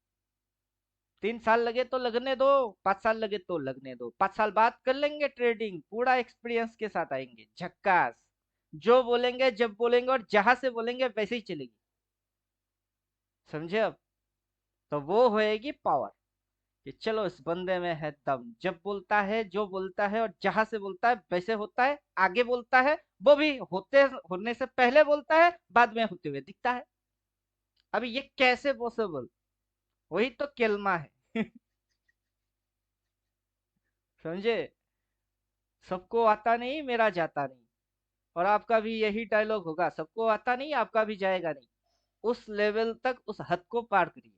3 साल लगे तो लगने दो, 5 साल लगे तो लगने दो, 5 साल बाद कर लेंगे ट्रेडिंग, पूरा एक्सपीरियंस के साथ आएंगे झक्कास। जो बोलेंगे जब बोलेंगे और जहां से बोलेंगे वैसे ही चलेगी। समझे अब? तो वो होएगी पावर, कि चलो इस बंदे में है दम। जब बोलता है, जो बोलता है और जहां से बोलता है वैसे होता है, आगे बोलता है, वो भी होते होने से पहले बोलता है, बाद में होते हुए दिखता है। अभी ये कैसे पॉसिबल? वही तो केलमा है। समझे? सबको आता नहीं, मेरा जाता नहीं। और आपका भी यही डायलॉग होगा, सबको आता नहीं, आपका भी जाएगा नहीं। उस लेवल तक, उस हद को पार करिए,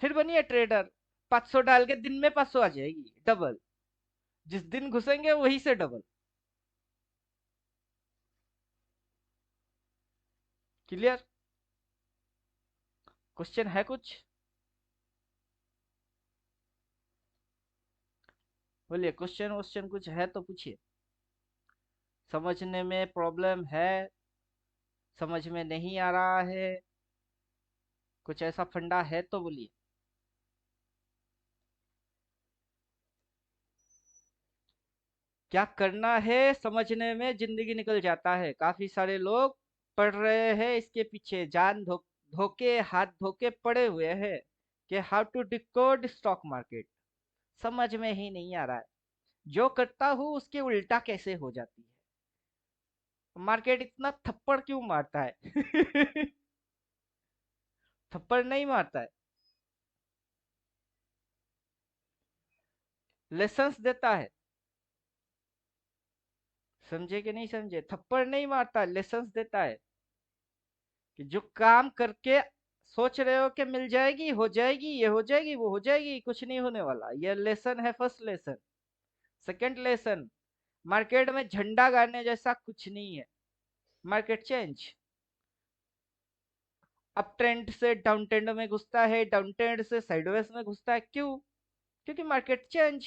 फिर बनिए ट्रेडर। 500 डाल के दिन में 500 आ जाएगी, डबल। जिस दिन घुसेंगे वही से डबल। क्लियर? क्वेश्चन है कुछ? बोलिए, क्वेश्चन वोश्चन कुछ है तो पूछिए। समझने में प्रॉब्लम है, समझ में नहीं आ रहा है, कुछ ऐसा फंडा है तो बोलिए। क्या करना है समझने में जिंदगी निकल जाता है। काफी सारे लोग पढ़ रहे हैं, इसके पीछे जान धोके, हाथ धोके पड़े हुए हैं कि how to decode stock market. समझ में ही नहीं आ रहा है। जो करता हूँ उसके उल्टा कैसे हो जाती है। मार्केट इतना थप्पड़ क्यों मारता है? थप्पड़ नहीं मारता है, लेसन्स देता है। समझे कि नहीं समझे? थप्पड़ नहीं मारता, लेसन्स देता है कि जो काम करके सोच रहे हो कि मिल जाएगी, हो जाएगी, ये हो जाएगी, वो हो जाएगी, कुछ नहीं होने वाला। ये लेसन है, first lesson. Second lesson, market में झंडा गाड़ने जैसा कुछ नहीं है। मार्केट चेंज, अप ट्रेंड से डाउन ट्रेंड में घुसता है, डाउन ट्रेंड से साइडवेज में घुसता है। क्यों? क्योंकि मार्केट चेंज।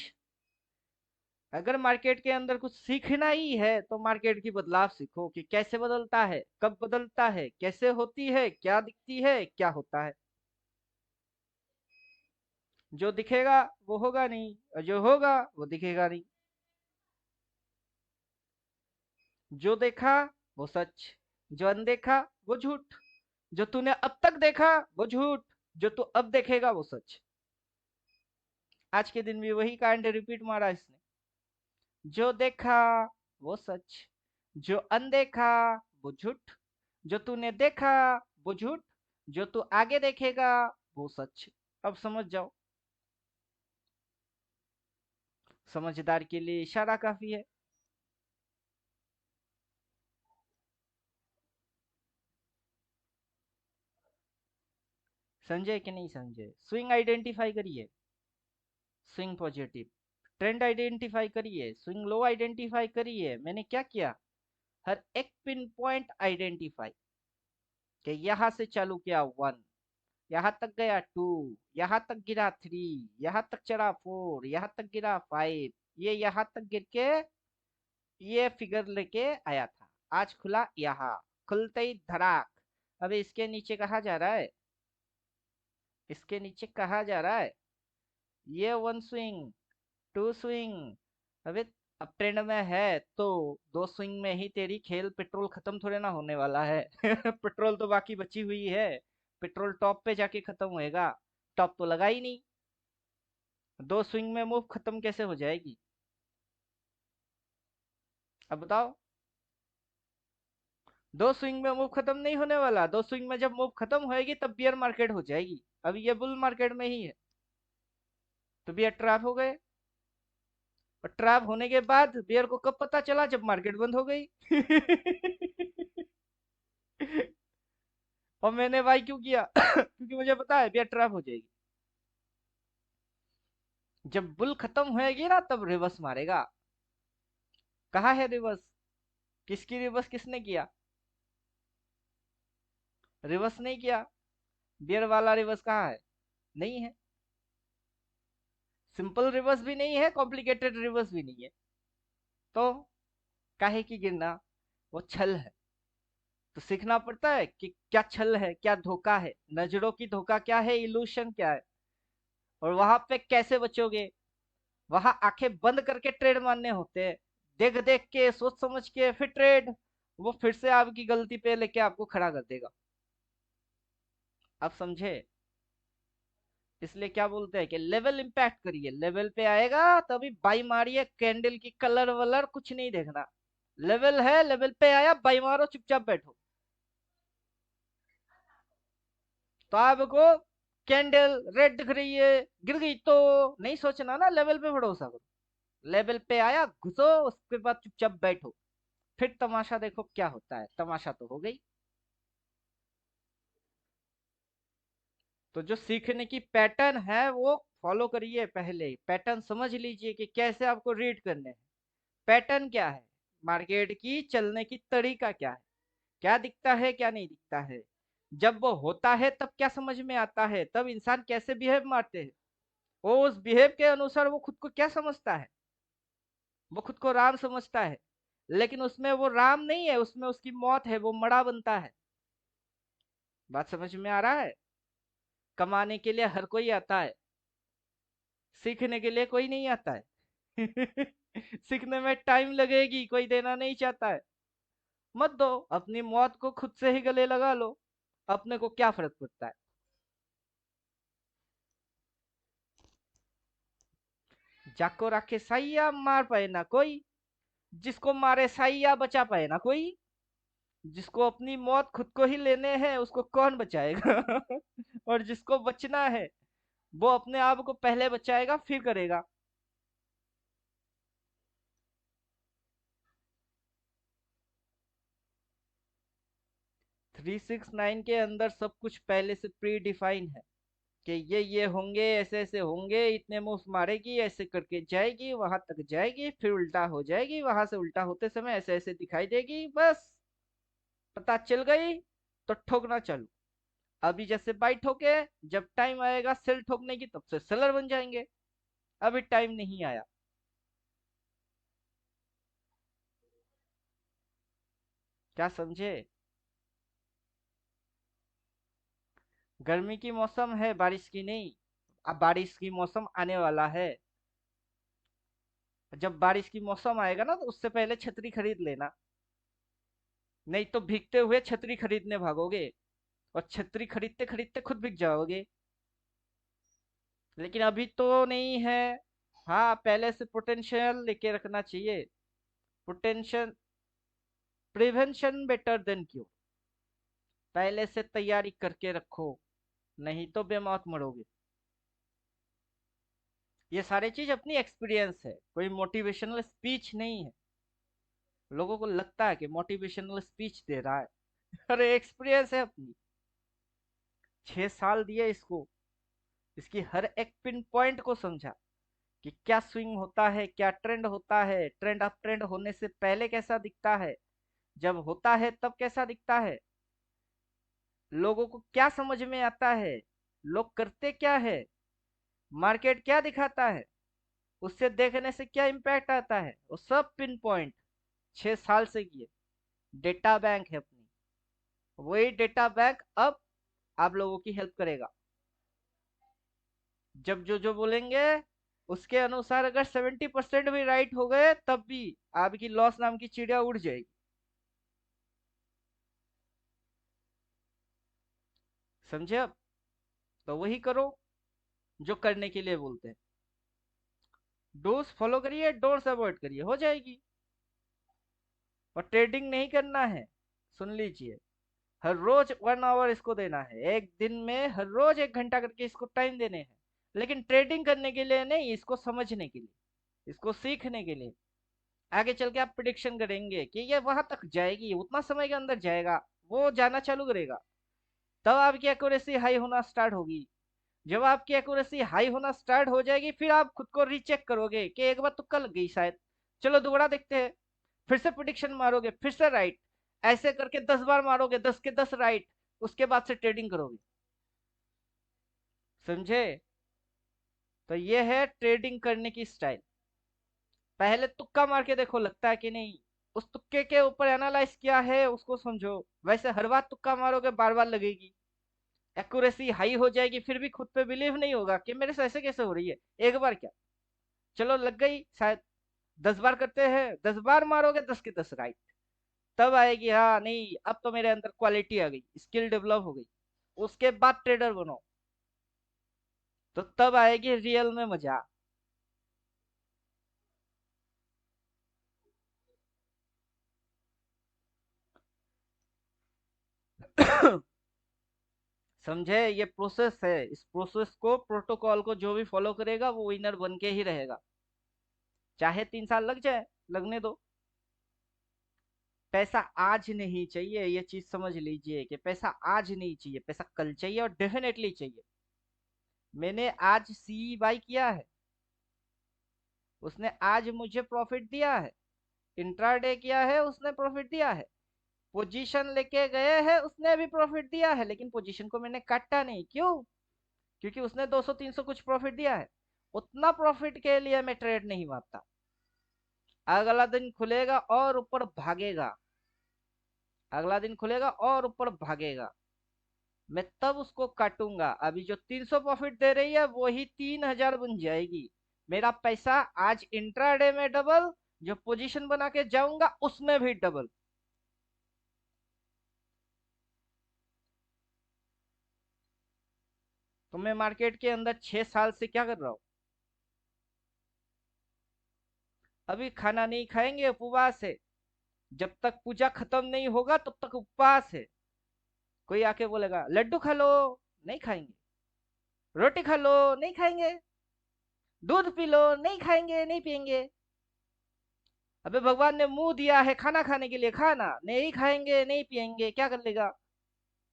अगर मार्केट के अंदर कुछ सीखना ही है तो मार्केट की बदलाव सीखो कि कैसे बदलता है, कब बदलता है, कैसे होती है, क्या दिखती है, क्या होता है। जो दिखेगा वो होगा नहीं, और जो होगा वो दिखेगा नहीं। जो देखा वो सच, जो अनदेखा वो झूठ। जो तूने अब तक देखा वो झूठ, जो तू अब देखेगा वो सच। आज के दिन भी वही कांड रिपीट मारा इसने। जो देखा वो सच, जो अनदेखा वो झूठ। जो तूने देखा वो झूठ, जो तू आगे देखेगा वो सच। अब समझ जाओ, समझदार के लिए इशारा काफी है। समझे कि नहीं समझे? स्विंग आइडेंटिफाई करिए, स्विंग पॉजिटिव। ट्रेंड आइडेंटिफाई करिए, स्विंग लो आइडेंटिफाई करिए। मैंने क्या किया? हर एक पिन पॉइंट आइडेंटिफाई कि यहाँ से चालू किया 1, यहाँ तक गया 2, यहाँ तक गिरा 3, यहाँ तक चढ़ा 4, यहाँ तक गिरा 5, ये यहाँ तक गिर के ये फिगर लेके आया था। आज खुला यहाँ, खुलते ही धड़ाक। अबे इसके नीचे कहा जा रहा है, इसके नीचे कहा जा रहा है, ये 1 स्विंग, 2 स्विंग। अबे अब ट्रेंड में है तो 2 स्विंग में ही तेरी खेल पेट्रोल खत्म थोड़े ना होने वाला है। पेट्रोल तो बाकी बची हुई है। पेट्रोल टॉप पे जाके खत्म होएगा, टॉप तो लगा ही नहीं। 2 स्विंग में मूव खत्म कैसे हो जाएगी? अब बताओ। 2 स्विंग में मूव खत्म नहीं होने वाला। 2 स्विंग में जब मूव खत्म होएगी तब बियर मार्केट हो जाएगी। अब ये बुल मार्केट में ही है, तो बियर ट्रैप हो गए। और ट्रैप होने के बाद बियर को कब पता चला? जब मार्केट बंद हो गई। और मैंने भाई क्यों किया? क्योंकि मुझे पता है बियर ट्रैप हो जाएगी। जब बुल खत्म होएगी ना तब रिवर्स मारेगा। कहाँ है रिवर्स? किसकी रिवर्स किसने किया? रिवर्स नहीं किया। बियर वाला रिवर्स कहाँ है? नहीं है। सिंपल रिवर्स भी नहीं है, कॉम्प्लिकेटेड रिवर्स भी नहीं है। तो काहे की गिरना? वो छल है। तो सीखना पड़ता है कि क्या छल है, क्या धोखा है, नजरों की धोखा क्या है, इल्यूशन क्या है, और वहां पे कैसे बचोगे। वहां आंखें बंद करके ट्रेड मारने होते हैं। देख देख के, सोच समझ के फिर ट्रेड। वो फिर से आपकी गलती पे लेके आपको खड़ा कर देगा। आप समझे? इसलिए क्या बोलते हैं कि लेवल इंपैक्ट करिए। लेवल पे आएगा तभी बाई मारिए। कैंडल की कलर वलर कुछ नहीं देखना। लेवल है, लेवल पे आया, बाई मारो, चुपचाप बैठो। तो आपको कैंडल रेड दिख रही है, गिर गई तो नहीं सोचना ना, लेवल पे भरोसा करो। लेवल पे आया, घुसो, उसके बाद चुपचाप बैठो। फिर तमाशा देखो क्या होता है। तमाशा तो हो गई। तो जो सीखने की पैटर्न है वो फॉलो करिए। पहले पैटर्न समझ लीजिए कि कैसे आपको रीड करने हैं। पैटर्न क्या है? मार्केट की चलने की तरीका क्या है? क्या दिखता है, क्या नहीं दिखता है। जब वो होता है तब क्या समझ में आता है, तब इंसान कैसे बिहेव मारते हैं। वो उस बिहेव के अनुसार वो खुद को क्या समझता है। वो खुद को राम समझता है, लेकिन उसमें वो राम नहीं है, उसमें उसकी मौत है, वो मड़ा बनता है। बात समझ में आ रहा है? कमाने के लिए हर कोई आता है, सीखने के लिए कोई नहीं आता है। सीखने में टाइम लगेगी, कोई देना नहीं चाहता है। मत दो, अपनी मौत को खुद से ही गले लगा लो। अपने को क्या फर्क पड़ता है? जाको रखे सैया, मार पाए ना कोई। जिसको मारे सैया, बचा पाए ना कोई। जिसको अपनी मौत खुद को ही लेने हैं उसको कौन बचाएगा? और जिसको बचना है वो अपने आप को पहले बचाएगा फिर करेगा। 369 के अंदर सब कुछ पहले से प्री डिफाइन है कि ये होंगे, ऐसे ऐसे होंगे, इतने मूव मारेगी, ऐसे करके जाएगी, वहां तक जाएगी, फिर उल्टा हो जाएगी, वहां से उल्टा होते समय ऐसे ऐसे दिखाई देगी, बस पता चल गई तो ठोकना चालू। अभी जैसे बाई ठोके, जब टाइम आएगा सेल ठोकने की तब से सेलर बन जाएंगे। अभी टाइम नहीं आया। क्या समझे? गर्मी की मौसम है, बारिश की नहीं। अब बारिश की मौसम आने वाला है। जब बारिश की मौसम आएगा ना तो उससे पहले छतरी खरीद लेना, नहीं तो भीगते हुए छतरी खरीदने भागोगे और छतरी खरीदते खरीदते खुद भीग जाओगे। लेकिन अभी तो नहीं है। हाँ, पहले से पोटेंशियल लेके रखना चाहिए। Potential, prevention better than cure. पहले से तैयारी करके रखो, नहीं तो बेमौत मरोगे। ये सारी चीज अपनी एक्सपीरियंस है, कोई मोटिवेशनल स्पीच नहीं है। लोगों को लगता है कि मोटिवेशनल स्पीच दे रहा है। अरे एक्सपीरियंस है अपनी। 6 साल दिए इसको, इसकी हर एक पिन पॉइंट को समझा कि क्या स्विंग होता है, क्या ट्रेंड होता है, ट्रेंड अप ट्रेंड होने से पहले कैसा दिखता है, जब होता है तब कैसा दिखता है, लोगों को क्या समझ में आता है, लोग करते क्या है, मार्केट क्या दिखाता है, उससे देखने से क्या इम्पैक्ट आता है, वो सब पिन पॉइंट 6 साल से किए। डेटा बैंक है अपनी। वही डेटा बैंक अब आप लोगों की हेल्प करेगा। जब जो जो बोलेंगे उसके अनुसार अगर 70% भी राइट हो गए तब भी आपकी लॉस नाम की चिड़िया उड़ जाएगी। समझे? अब तो वही करो जो करने के लिए बोलते हैं। डोज फॉलो करिए, डोर्स अवॉइड करिए, हो जाएगी। और ट्रेडिंग नहीं करना है, सुन लीजिए, हर रोज 1 आवर इसको देना है, एक दिन में हर रोज 1 घंटा करके इसको टाइम देने हैं। लेकिन ट्रेडिंग करने के लिए नहीं, इसको समझने के लिए, इसको सीखने के लिए। आगे चल के आप प्रिडिक्शन करेंगे कि ये वहां तक जाएगी, उतना समय के अंदर जाएगा, वो जाना चालू करेगा, तब आपकी एक्यूरेसी हाई होना स्टार्ट होगी। जब आपकी एक्यूरेसी हाई होना स्टार्ट हो जाएगी फिर आप खुद को रीचेक करोगे कि एक बार तुक्का लग गई शायद, चलो दोबारा देखते हैं। फिर से प्रिडिक्शन मारोगे, फिर से राइट। ऐसे करके 10 बार मारोगे, 10 के 10 राइट। उसके बाद से ट्रेडिंग करोगे। समझे? तो ये है ट्रेडिंग करने की स्टाइल। पहले तुक्का मार के देखो लगता है कि नहीं, उस तुक्के के ऊपर एनालाइज किया है उसको समझो। वैसे हर बार तुक्का मारोगे बार बार लगेगी, एक्यूरेसी हाई हो जाएगी, फिर भी खुद पे बिलीव नहीं होगा कि मेरे से ऐसे कैसे हो रही है। एक बार क्या, चलो लग गई शायद, 10 बार करते हैं, 10 बार मारोगे 10 के 10 राइट। तब आएगी हाँ नहीं, अब तो मेरे अंदर क्वालिटी आ गई, स्किल डेवलप हो गई। उसके बाद ट्रेडर बनो, तो तब आएगी रियल में मजा। समझे? ये प्रोसेस है, इस प्रोसेस को, प्रोटोकॉल को जो भी फॉलो करेगा वो विनर बन के ही रहेगा। चाहे 3 साल लग जाए, लगने दो। पैसा आज नहीं चाहिए, ये चीज समझ लीजिए कि पैसा आज नहीं चाहिए, पैसा कल चाहिए और डेफिनेटली चाहिए। मैंने आज सी बाई किया है, उसने आज मुझे प्रॉफिट दिया है। इंट्राडे किया है, उसने प्रॉफिट दिया है। पोजीशन लेके गए हैं, उसने भी प्रॉफिट दिया है, लेकिन पोजीशन को मैंने काटा नहीं। क्यों? क्योंकि उसने 200 300 कुछ प्रॉफिट दिया है। उतना प्रॉफिट के लिए मैं ट्रेड नहीं मारता। अगला दिन खुलेगा और ऊपर भागेगा, अगला दिन खुलेगा और ऊपर भागेगा, मैं तब उसको काटूंगा। अभी जो 300 प्रॉफिट दे रही है वही 3000 बन जाएगी। मेरा पैसा आज इंट्राडे में डबल, जो पोजीशन बना के जाऊंगा उसमें भी डबल। तो मैं मार्केट के अंदर 6 साल से क्या कर रहा हूँ? अभी खाना नहीं खाएंगे, उपवास है। जब तक पूजा खत्म नहीं होगा तब तक उपवास है। कोई आके बोलेगा लड्डू खा लो, नहीं खाएंगे। रोटी खा लो, नहीं खाएंगे। दूध पी लो, नहीं खाएंगे, नहीं पिएंगे। अबे भगवान ने मुंह दिया है खाना खाने के लिए, खाना नहीं खाएंगे, नहीं पिएंगे, क्या कर लेगा?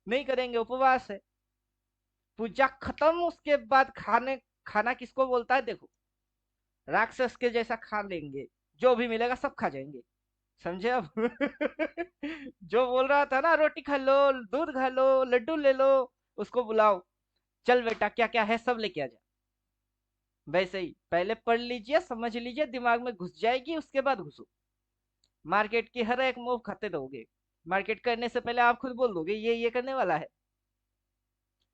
नहीं करेंगे, उपवास है। पूजा खत्म उसके बाद खाने, खाना किसको बोलता है देखो, राक्षस के जैसा खा लेंगे, जो भी मिलेगा सब खा जाएंगे। समझे अब? जो बोल रहा था ना रोटी खा लो, दूध खा लो, लड्डू ले लो, उसको बुलाओ, चल बेटा क्या क्या है सब लेके आ जा। वैसे ही पहले पढ़ लीजिए, समझ लीजिए, दिमाग में घुस जाएगी, उसके बाद घुसो। मार्केट की हर एक मूव खाते रहोगे। मार्केट करने से पहले आप खुद बोल दोगे ये करने वाला है,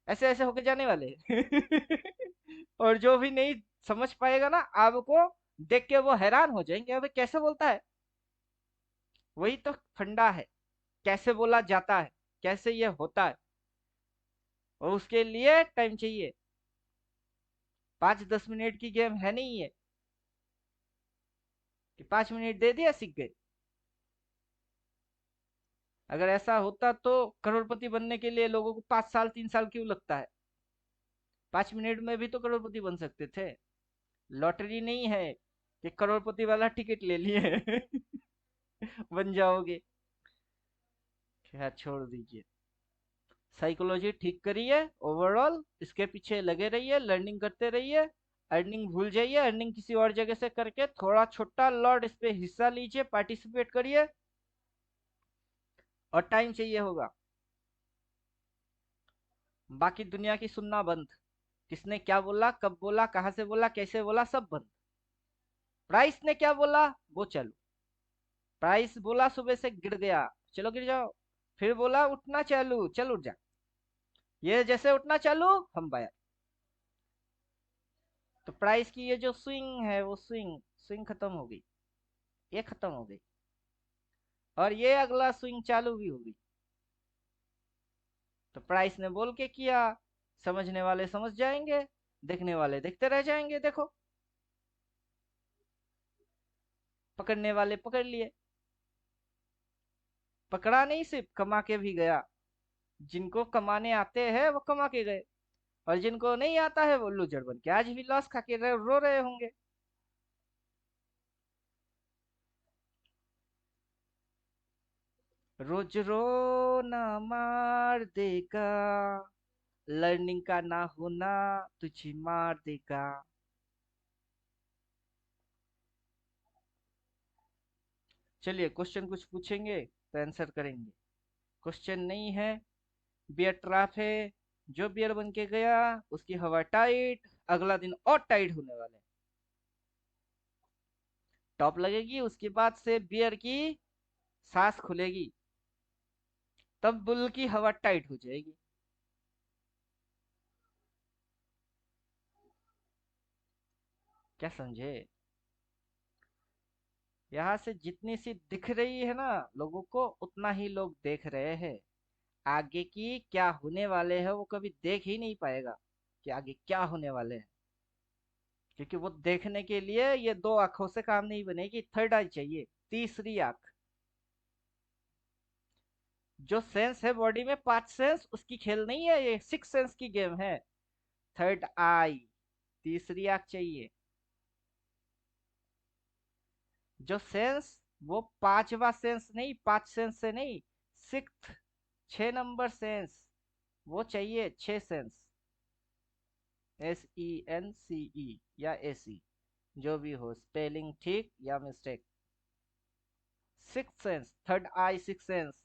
ऐसे ऐसे होके जाने वाले हैं। और जो भी नहीं समझ पाएगा ना, आपको देख के वो हैरान हो जाएंगे, अबे कैसे बोलता है। वही तो फंडा है, कैसे बोला जाता है, कैसे ये होता है। और उसके लिए टाइम चाहिए। 5-10 मिनट की गेम है नहीं ये कि 5 मिनट दे दिया सीख गए। अगर ऐसा होता तो करोड़पति बनने के लिए लोगों को 5 साल 3 साल क्यों लगता है? 5 मिनट में भी तो करोड़पति बन सकते थे। लॉटरी नहीं है कि करोड़पति वाला टिकट ले लिए बन जाओगे। खैर छोड़ दीजिए। साइकोलॉजी ठीक करिए, ओवरऑल इसके पीछे लगे रहिए, लर्निंग करते रहिए। अर्निंग भूल जाइए, अर्निंग किसी और जगह से करके थोड़ा छोटा लॉट इस पे हिस्सा लीजिए, पार्टिसिपेट करिए। और टाइम चाहिए होगा, बाकी दुनिया की सुनना बंद। किसने क्या बोला, कब बोला, कहां से बोला, कैसे बोला, सब बंद। प्राइस ने क्या बोला वो चलो। प्राइस बोला सुबह से गिर गया, चलो गिर जाओ। फिर बोला उठना चालू, चल उठ जा। ये जैसे उठना चालू, हम बाया। तो प्राइस की ये जो स्विंग है, वो स्विंग स्विंग खत्म हो गई, ये खत्म हो गई। और ये अगला स्विंग चालू भी होगी। तो प्राइस ने बोल के किया, समझने वाले समझ जाएंगे, देखने वाले देखते रह जाएंगे। देखो, पकड़ने वाले पकड़ लिए, पकड़ा नहीं सिर्फ कमा के भी गया। जिनको कमाने आते हैं वो कमा के गए, और जिनको नहीं आता है वो लूजर बन के आज भी लॉस खा के रो रहे होंगे। रोज रो ना मार देगा, लर्निंग का ना होना तुझे मार देगा। चलिए क्वेश्चन कुछ पूछेंगे तो आंसर करेंगे। क्वेश्चन नहीं है, बियर ट्रैप है। जो बियर बन के गया उसकी हवा टाइट, अगला दिन और टाइट होने वाले हैं। टॉप लगेगी, उसके बाद से बियर की सांस खुलेगी, तब बुल की हवा टाइट हो जाएगी। क्या समझे? यहाँ से जितनी सी दिख रही है ना लोगों को, उतना ही लोग देख रहे हैं। आगे की क्या होने वाले हैं वो कभी देख ही नहीं पाएगा कि आगे क्या होने वाले हैं। क्योंकि वो देखने के लिए ये दो आंखों से काम नहीं बनेगी, थर्ड आई चाहिए, तीसरी आंख। जो सेंस है बॉडी में, 5 सेंस, उसकी खेल नहीं है ये, 6 सेंस की गेम है। थर्ड आई, तीसरी आंख चाहिए। जो सेंस, वो पांचवा सेंस नहीं, 5 सेंस से नहीं, सिक्स, 6 नंबर सेंस, वो चाहिए। 6 सेंस, SENCE या AC, जो भी हो स्पेलिंग ठीक या मिस्टेक। 6 सेंस, थर्ड आई, 6 सेंस।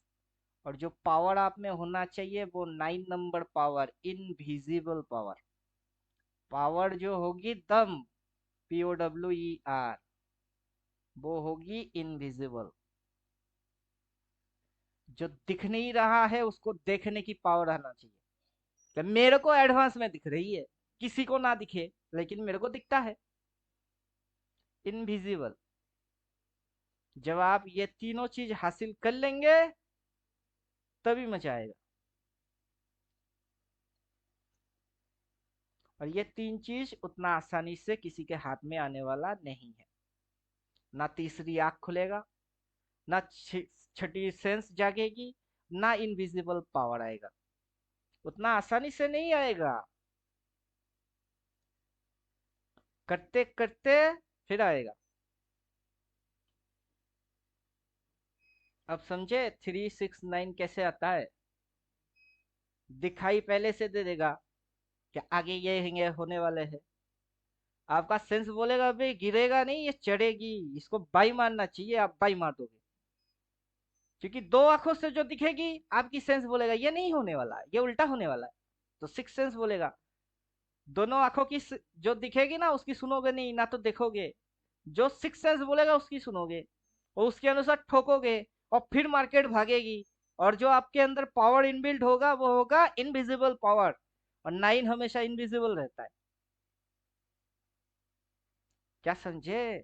और जो पावर आप में होना चाहिए वो 9 number power, invisible power. Power जो होगी दम, POWER, वो होगी इनविजिबल। जो दिख नहीं रहा है उसको देखने की पावर आना चाहिए। तो मेरे को एडवांस में दिख रही है, किसी को ना दिखे लेकिन मेरे को दिखता है, इनविजिबल। जब आप ये तीनों चीज हासिल कर लेंगे तभी मजा आएगा। और ये तीन चीज उतना आसानी से किसी के हाथ में आने वाला नहीं है। ना तीसरी आंख खुलेगा, ना छठी सेंस जागेगी, ना इनविजिबल पावर आएगा। उतना आसानी से नहीं आएगा, करते करते फिर आएगा। अब समझे 369 कैसे आता है? दिखाई पहले से दे देगा कि आगे ये होने वाले है। आपका सेंस बोलेगा भाई गिरेगा नहीं, ये चढ़ेगी, इसको बाई मारना चाहिए, आप बाई मार दोगे। क्योंकि दो आंखों से जो दिखेगी, आपकी सेंस बोलेगा ये नहीं होने वाला है, ये उल्टा होने वाला है। तो सिक्स सेंस बोलेगा दोनों आंखों की जो दिखेगी ना उसकी सुनोगे नहीं, ना तो देखोगे। जो सिक्स सेंस बोलेगा उसकी सुनोगे और उसके अनुसार ठोकोगे, और फिर मार्केट भागेगी। और जो आपके अंदर पावर इनबिल्ट होगा वो होगा इनविजिबल पावर, और नाइन हमेशा इनविजिबल रहता है। क्या समझे?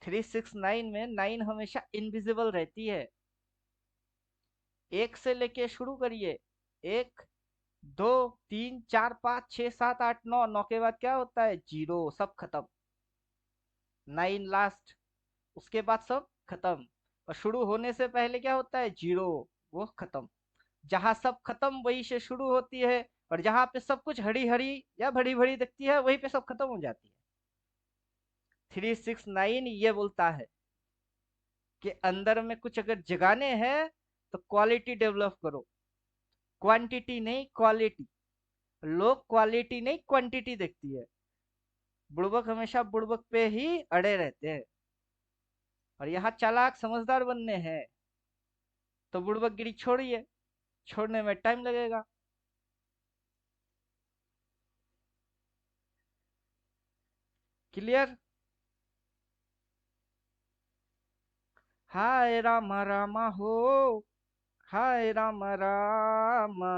369 में नाइन हमेशा इनविजिबल रहती है। एक से लेके शुरू करिए, एक, दो, तीन, चार, पाँच, छह, सात, आठ, नौ, नौ के बाद क्या होता है? जीरो, सब खत्म। नाइन लास्ट, उसके बाद सब खत्म। और शुरू होने से पहले क्या होता है? जीरो, वो खत्म। जहां सब खत्म वहीं से शुरू होती है, और जहां पे सब कुछ हरी हरी या भरी भरी दिखती है वहीं पे सब खत्म हो जाती है। 369 ये बोलता है कि अंदर में कुछ अगर जगाने हैं तो क्वालिटी डेवलप करो, क्वांटिटी नहीं क्वालिटी। लोग क्वालिटी नहीं क्वांटिटी देखती है। बुड़बक हमेशा बुड़बक पे ही अड़े रहते हैं, और यहाँ चालाक समझदार बनने हैं तो बुड़बकगिरी छोड़िए, छोड़ने में टाइम लगेगा। क्लियर? हाय रामा रामा हो, हाय रामा रामा,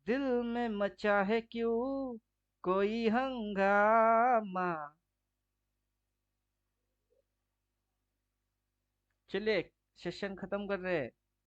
दिल में मचा है क्यों कोई हंगामा। चलिए सेशन खत्म कर रहे हैं।